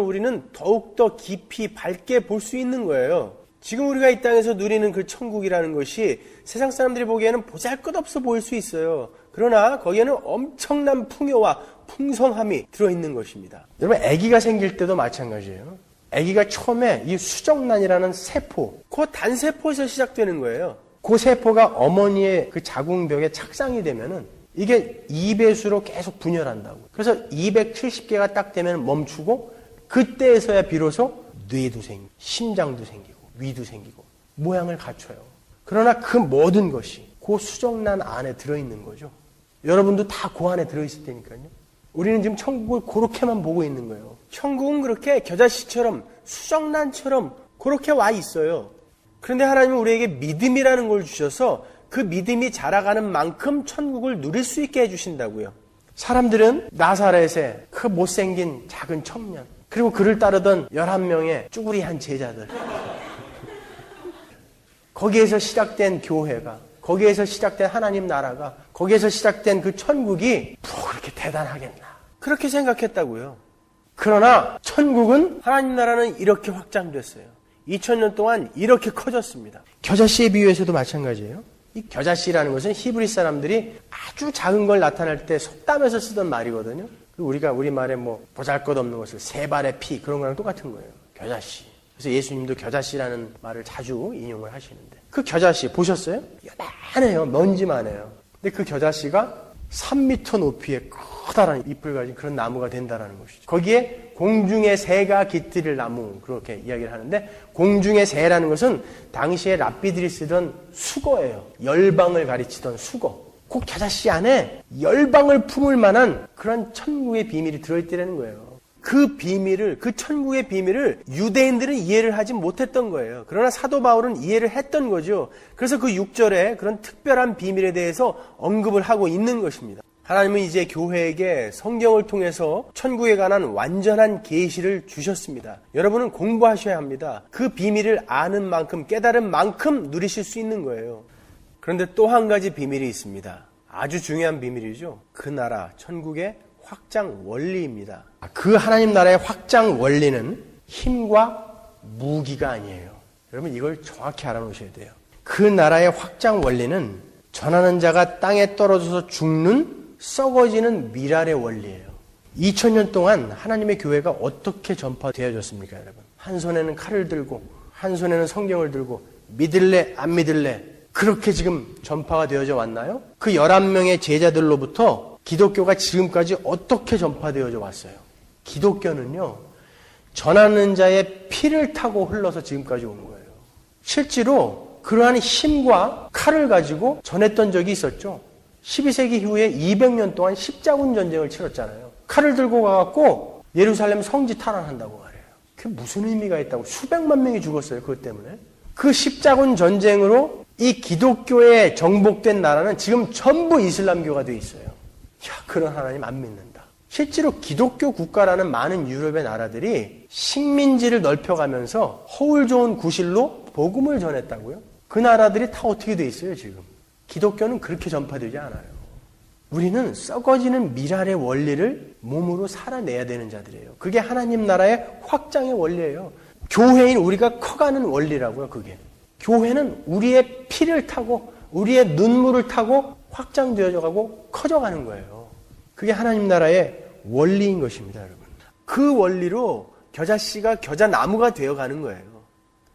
우리는 더욱더 깊이 밝게 볼 수 있는 거예요. 지금 우리가 이 땅에서 누리는 그 천국이라는 것이 세상 사람들이 보기에는 보잘것없어 보일 수 있어요. 그러나 거기에는 엄청난 풍요와 풍성함이 들어있는 것입니다. 여러분 아기가 생길 때도 마찬가지예요. 아기가 처음에 이 수정란이라는 세포, 그 단세포에서 시작되는 거예요. 그 세포가 어머니의 그 자궁벽에 착상이 되면은 이게 2배수로 계속 분열한다고. 그래서 270개가 딱 되면 멈추고 그때에서야 비로소 뇌도 생기고 심장도 생기고 위도 생기고 모양을 갖춰요. 그러나 그 모든 것이 그 수정란 안에 들어있는 거죠. 여러분도 다 그 안에 들어있을 테니까요. 우리는 지금 천국을 그렇게만 보고 있는 거예요. 천국은 그렇게 겨자씨처럼 수정란처럼 그렇게 와 있어요. 그런데 하나님은 우리에게 믿음이라는 걸 주셔서 그 믿음이 자라가는 만큼 천국을 누릴 수 있게 해주신다고요. 사람들은 나사렛의 그 못생긴 작은 청년 그리고 그를 따르던 11명의 쭈구리한 제자들 거기에서 시작된 교회가 거기에서 시작된 하나님 나라가 거기에서 시작된 그 천국이 뭐 그렇게 대단하겠나 그렇게 생각했다고요. 그러나 천국은 하나님 나라는 이렇게 확장됐어요. 2000년 동안 이렇게 커졌습니다. 겨자씨의 비유에서도 마찬가지예요. 이 겨자씨라는 것은 히브리 사람들이 아주 작은 걸 나타낼 때 속담에서 쓰던 말이거든요. 우리가 우리말에 뭐 보잘것없는 것을 세 발의 피 그런 거랑 똑같은 거예요. 겨자씨. 그래서 예수님도 겨자씨라는 말을 자주 인용을 하시는데 그 겨자씨 보셨어요? 요만해요. 먼지만 해요. 근데 그 겨자씨가 3m 높이의 커다란 잎을 가진 그런 나무가 된다는 것이죠. 거기에 공중의 새가 깃들일 나무 그렇게 이야기를 하는데 공중의 새라는 것은 당시에 랍비들이 쓰던 수거예요. 열방을 가리치던 수거. 그 겨자씨 안에 열방을 품을 만한 그런 천국의 비밀이 들어있다는 거예요. 그 비밀을, 그 천국의 비밀을 유대인들은 이해를 하지 못했던 거예요. 그러나 사도 바울은 이해를 했던 거죠. 그래서 그 6절에 그런 특별한 비밀에 대해서 언급을 하고 있는 것입니다. 하나님은 이제 교회에게 성경을 통해서 천국에 관한 완전한 계시를 주셨습니다. 여러분은 공부하셔야 합니다. 그 비밀을 아는 만큼, 깨달은 만큼 누리실 수 있는 거예요. 그런데 또 한 가지 비밀이 있습니다. 아주 중요한 비밀이죠. 그 나라, 천국의 확장 원리입니다. 그 하나님 나라의 확장 원리는 힘과 무기가 아니에요. 여러분 이걸 정확히 알아놓으셔야 돼요. 그 나라의 확장 원리는 전하는 자가 땅에 떨어져서 죽는 썩어지는 미랄의 원리예요. 2000년 동안 하나님의 교회가 어떻게 전파되어졌습니까, 여러분? 한 손에는 칼을 들고 한 손에는 성경을 들고 믿을래 안 믿을래 그렇게 지금 전파가 되어져 왔나요? 그 11명의 제자들로부터 기독교가 지금까지 어떻게 전파되어져 왔어요? 기독교는요, 전하는 자의 피를 타고 흘러서 지금까지 온 거예요. 실제로 그러한 힘과 칼을 가지고 전했던 적이 있었죠. 12세기 이후에 200년 동안 십자군 전쟁을 치렀잖아요. 칼을 들고 가갖고 예루살렘 성지 탈환한다고 말해요. 그게 무슨 의미가 있다고. 수백만 명이 죽었어요. 그것 때문에. 그 십자군 전쟁으로 이 기독교에 정복된 나라는 지금 전부 이슬람교가 돼 있어요. 야, 그런 하나님 안 믿는다. 실제로 기독교 국가라는 많은 유럽의 나라들이 식민지를 넓혀가면서 허울 좋은 구실로 복음을 전했다고요? 그 나라들이 다 어떻게 돼 있어요, 지금? 기독교는 그렇게 전파되지 않아요. 우리는 썩어지는 미랄의 원리를 몸으로 살아내야 되는 자들이에요. 그게 하나님 나라의 확장의 원리예요. 교회인 우리가 커가는 원리라고요, 그게. 교회는 우리의 피를 타고 우리의 눈물을 타고 확장되어져 가고 커져가는 거예요. 그게 하나님 나라의 원리인 것입니다, 여러분. 그 원리로 겨자씨가 겨자나무가 되어가는 거예요.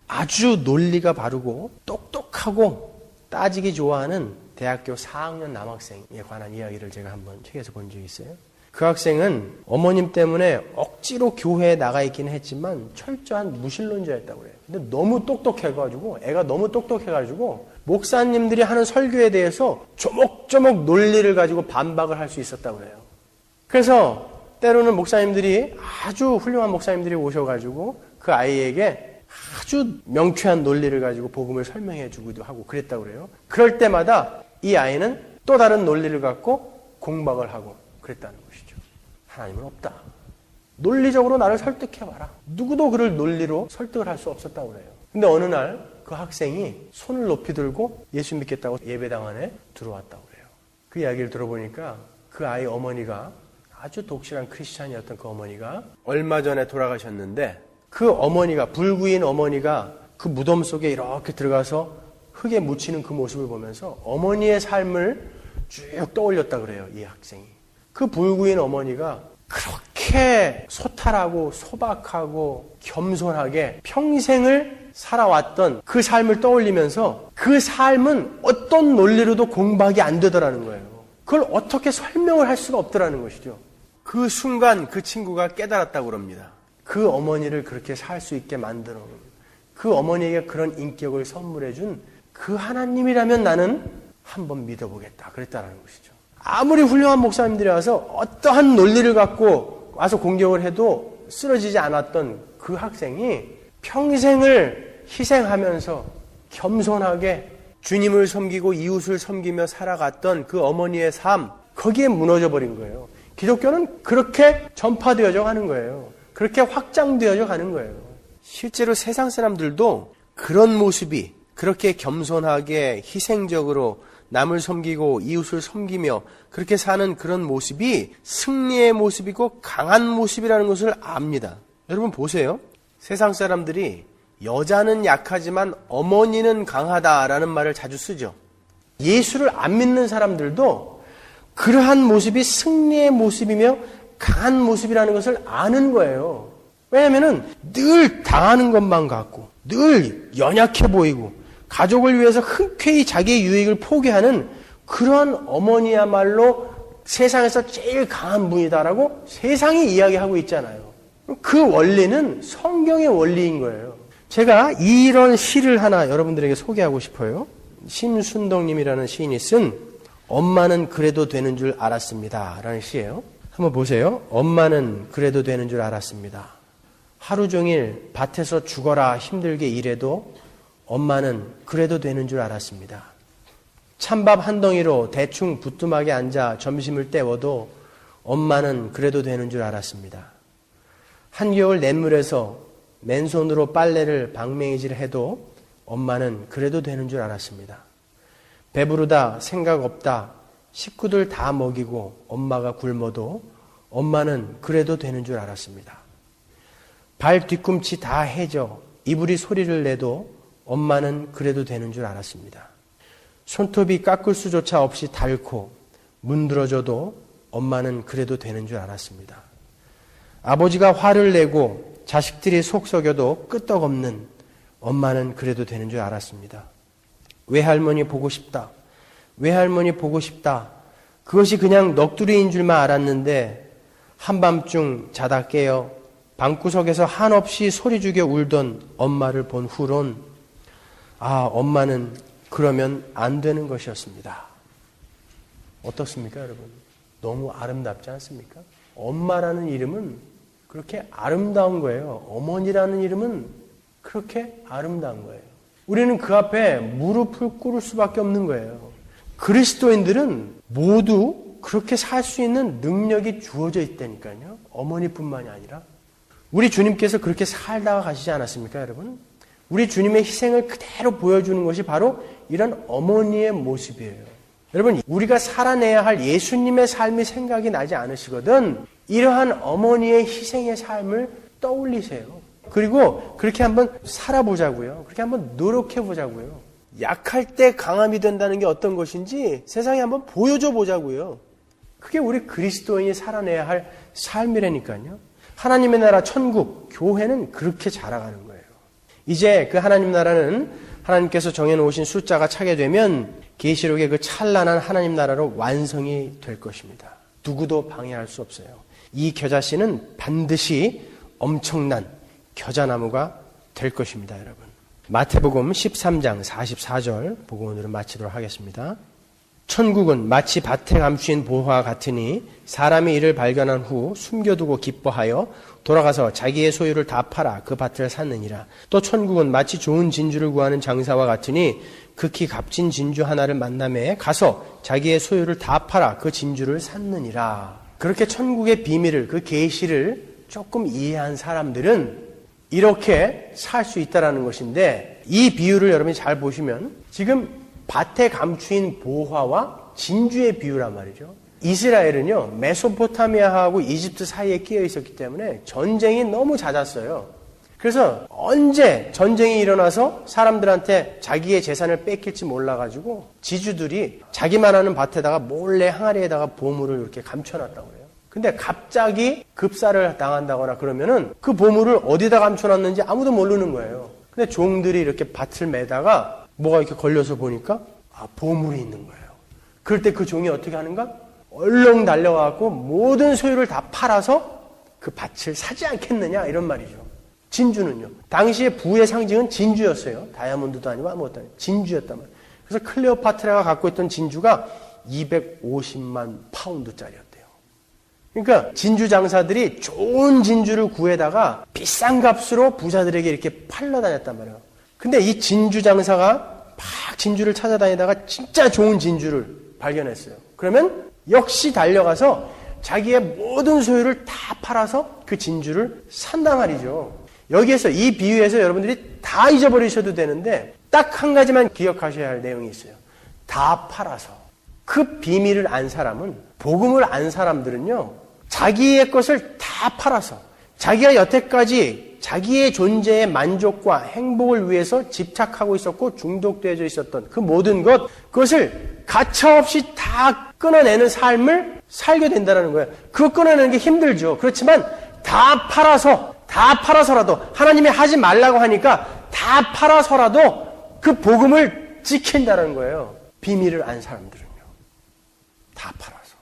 아주 논리가 바르고 똑똑하고 따지기 좋아하는 대학교 4학년 남학생에 관한 이야기를 제가 한번 책에서 본 적이 있어요. 그 학생은 어머님 때문에 억지로 교회에 나가 있긴 했지만 철저한 무신론자였다고 그래요. 근데 너무 똑똑해가지고, 애가 너무 똑똑해가지고 목사님들이 하는 설교에 대해서 조목조목 논리를 가지고 반박을 할 수 있었다고 그래요. 그래서 때로는 목사님들이, 아주 훌륭한 목사님들이 오셔가지고 그 아이에게 아주 명쾌한 논리를 가지고 복음을 설명해 주기도 하고 그랬다고 그래요. 그럴 때마다 이 아이는 또 다른 논리를 갖고 공박을 하고 그랬다는 것이죠. 하나님은 없다. 논리적으로 나를 설득해봐라. 누구도 그를 논리로 설득을 할 수 없었다고 그래요. 근데 어느 날 그 학생이 손을 높이 들고 예수 믿겠다고 예배당 안에 들어왔다고 그래요. 그 이야기를 들어보니까 그 아이 어머니가, 아주 독실한 크리스찬이었던 그 어머니가 얼마 전에 돌아가셨는데, 그 어머니가, 불구인 어머니가 그 무덤 속에 이렇게 들어가서 흙에 묻히는 그 모습을 보면서 어머니의 삶을 쭉 떠올렸다 그래요, 이 학생이. 그 불구인 어머니가 그렇게 소탈하고 소박하고 겸손하게 평생을 살아왔던 그 삶을 떠올리면서 그 삶은 어떤 논리로도 공박이 안 되더라는 거예요. 그걸 어떻게 설명을 할 수가 없더라는 것이죠. 그 순간 그 친구가 깨달았다고 그럽니다. 그 어머니를 그렇게 살 수 있게 만들어 놓은, 그 어머니에게 그런 인격을 선물해 준 그 하나님이라면 나는 한번 믿어보겠다 그랬다라는 것이죠. 아무리 훌륭한 목사님들이 와서 어떠한 논리를 갖고 와서 공격을 해도 쓰러지지 않았던 그 학생이 평생을 희생하면서 겸손하게 주님을 섬기고 이웃을 섬기며 살아갔던 그 어머니의 삶, 거기에 무너져 버린 거예요. 기독교는 그렇게 전파되어져 가는 거예요. 그렇게 확장되어져 가는 거예요. 실제로 세상 사람들도 그런 모습이, 그렇게 겸손하게 희생적으로 남을 섬기고 이웃을 섬기며 그렇게 사는 그런 모습이 승리의 모습이고 강한 모습이라는 것을 압니다. 여러분 보세요. 세상 사람들이 여자는 약하지만 어머니는 강하다라는 말을 자주 쓰죠. 예수를 안 믿는 사람들도 그러한 모습이 승리의 모습이며 강한 모습이라는 것을 아는 거예요. 왜냐하면 늘 당하는 것만 같고 늘 연약해 보이고 가족을 위해서 흔쾌히 자기의 유익을 포기하는 그러한 어머니야말로 세상에서 제일 강한 분이다라고 세상이 이야기하고 있잖아요. 그 원리는 성경의 원리인 거예요. 제가 이런 시를 하나 여러분들에게 소개하고 싶어요. 심순덕님이라는 시인이 쓴 엄마는 그래도 되는 줄 알았습니다 라는 시예요. 한번 보세요. 엄마는 그래도 되는 줄 알았습니다. 하루 종일 밭에서 죽어라 힘들게 일해도 엄마는 그래도 되는 줄 알았습니다. 찬밥 한 덩이로 대충 부뚜막에 앉아 점심을 때워도 엄마는 그래도 되는 줄 알았습니다. 한겨울 냇물에서 맨손으로 빨래를 방맹이질해도 엄마는 그래도 되는 줄 알았습니다. 배부르다 생각 없다 식구들 다 먹이고 엄마가 굶어도 엄마는 그래도 되는 줄 알았습니다. 발 뒤꿈치 다 해져 이불이 소리를 내도 엄마는 그래도 되는 줄 알았습니다. 손톱이 깎을 수조차 없이 닳고 문드러져도 엄마는 그래도 되는 줄 알았습니다. 아버지가 화를 내고 자식들이 속 썩여도 끄떡없는 엄마는 그래도 되는 줄 알았습니다. 외할머니 보고 싶다. 외할머니 보고 싶다. 그것이 그냥 넋두리인 줄만 알았는데 한밤중 자다 깨어 방구석에서 한없이 소리 죽여 울던 엄마를 본 후론 엄마는 그러면 안 되는 것이었습니다. 어떻습니까, 여러분? 너무 아름답지 않습니까? 엄마라는 이름은 그렇게 아름다운 거예요. 어머니라는 이름은 그렇게 아름다운 거예요. 우리는 그 앞에 무릎을 꿇을 수밖에 없는 거예요. 그리스도인들은 모두 그렇게 살 수 있는 능력이 주어져 있다니까요. 어머니뿐만이 아니라. 우리 주님께서 그렇게 살다가 가시지 않았습니까, 여러분? 우리 주님의 희생을 그대로 보여주는 것이 바로 이런 어머니의 모습이에요. 여러분, 우리가 살아내야 할 예수님의 삶이 생각이 나지 않으시거든 이러한 어머니의 희생의 삶을 떠올리세요. 그리고 그렇게 한번 살아보자고요. 그렇게 한번 노력해보자고요. 약할 때 강함이 된다는 게 어떤 것인지 세상에 한번 보여줘 보자고요. 그게 우리 그리스도인이 살아내야 할 삶이라니까요. 하나님의 나라 천국, 교회는 그렇게 자라가는 거예요. 이제 그 하나님 나라는 하나님께서 정해놓으신 숫자가 차게 되면 계시록의 그 찬란한 하나님 나라로 완성이 될 것입니다. 누구도 방해할 수 없어요. 이 겨자씨는 반드시 엄청난 겨자나무가 될 것입니다, 여러분. 마태복음 13장 44절 보고 오늘은 마치도록 하겠습니다. 천국은 마치 밭에 감추인 보화와 같으니 사람이 이를 발견한 후 숨겨두고 기뻐하여 돌아가서 자기의 소유를 다 팔아 그 밭을 샀느니라. 또 천국은 마치 좋은 진주를 구하는 장사와 같으니 극히 값진 진주 하나를 만남에 가서 자기의 소유를 다 팔아 그 진주를 샀느니라. 그렇게 천국의 비밀을, 그 계시를 조금 이해한 사람들은 이렇게 살 수 있다는 것인데, 이 비유를 여러분이 잘 보시면 지금 밭에 감추인 보화와 진주의 비유란 말이죠. 이스라엘은요, 메소포타미아하고 이집트 사이에 끼어 있었기 때문에 전쟁이 너무 잦았어요. 그래서 언제 전쟁이 일어나서 사람들한테 자기의 재산을 뺏길지 몰라가지고 지주들이 자기만 하는 밭에다가 몰래 항아리에다가 보물을 이렇게 감춰놨다고 그래요. 근데 갑자기 급사를 당한다거나 그러면은 그 보물을 어디다 감춰놨는지 아무도 모르는 거예요. 근데 종들이 이렇게 밭을 매다가 뭐가 이렇게 걸려서 보니까 보물이 있는 거예요. 그럴 때 그 종이 어떻게 하는가? 얼렁 달려가고 모든 소유를 다 팔아서 그 밭을 사지 않겠느냐 이런 말이죠. 진주는요. 당시의 부의 상징은 진주였어요. 다이아몬드도 아니고 아무것도 아니고 진주였단 말이에요. 그래서 클레오파트라가 갖고 있던 진주가 250만 파운드짜리였대요. 그러니까 진주 장사들이 좋은 진주를 구해다가 비싼 값으로 부자들에게 이렇게 팔러 다녔단 말이에요. 근데 이 진주 장사가 막 진주를 찾아다니다가 진짜 좋은 진주를 발견했어요. 그러면 역시 달려가서 자기의 모든 소유를 다 팔아서 그 진주를 산단 말이죠. 여기에서 이 비유에서 여러분들이 다 잊어버리셔도 되는데 딱 한 가지만 기억하셔야 할 내용이 있어요. 다 팔아서. 그 비밀을 안 사람은, 복음을 안 사람들은요, 자기의 것을 다 팔아서 자기가 여태까지 자기의 존재의 만족과 행복을 위해서 집착하고 있었고 중독되어져 있었던 그 모든 것, 그것을 가차없이 다 끊어내는 삶을 살게 된다는 거예요. 그거 끊어내는 게 힘들죠. 그렇지만 다 팔아서라도 하나님이 하지 말라고 하니까 다 팔아서라도 그 복음을 지킨다는 거예요. 비밀을 안 사람들은요. 다 팔아서.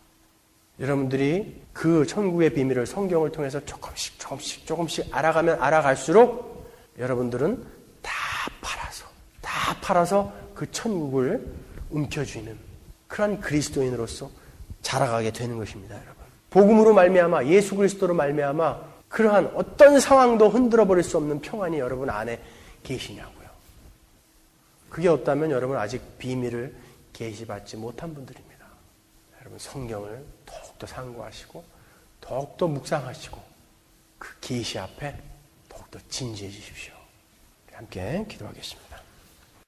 여러분들이 그 천국의 비밀을 성경을 통해서 조금씩 알아가면 알아갈수록 여러분들은 다 팔아서 그 천국을 움켜쥐는 그런 그리스도인으로서 자라가게 되는 것입니다, 여러분. 복음으로 말미암아, 예수 그리스도로 말미암아 그러한 어떤 상황도 흔들어 버릴 수 없는 평안이 여러분 안에 계시냐고요. 그게 없다면 여러분 아직 비밀을 계시받지 못한 분들입니다. 여러분 성경을 더욱더 상고하시고 더욱더 묵상하시고 그 계시 앞에 더욱더 진지해지십시오. 함께 기도하겠습니다.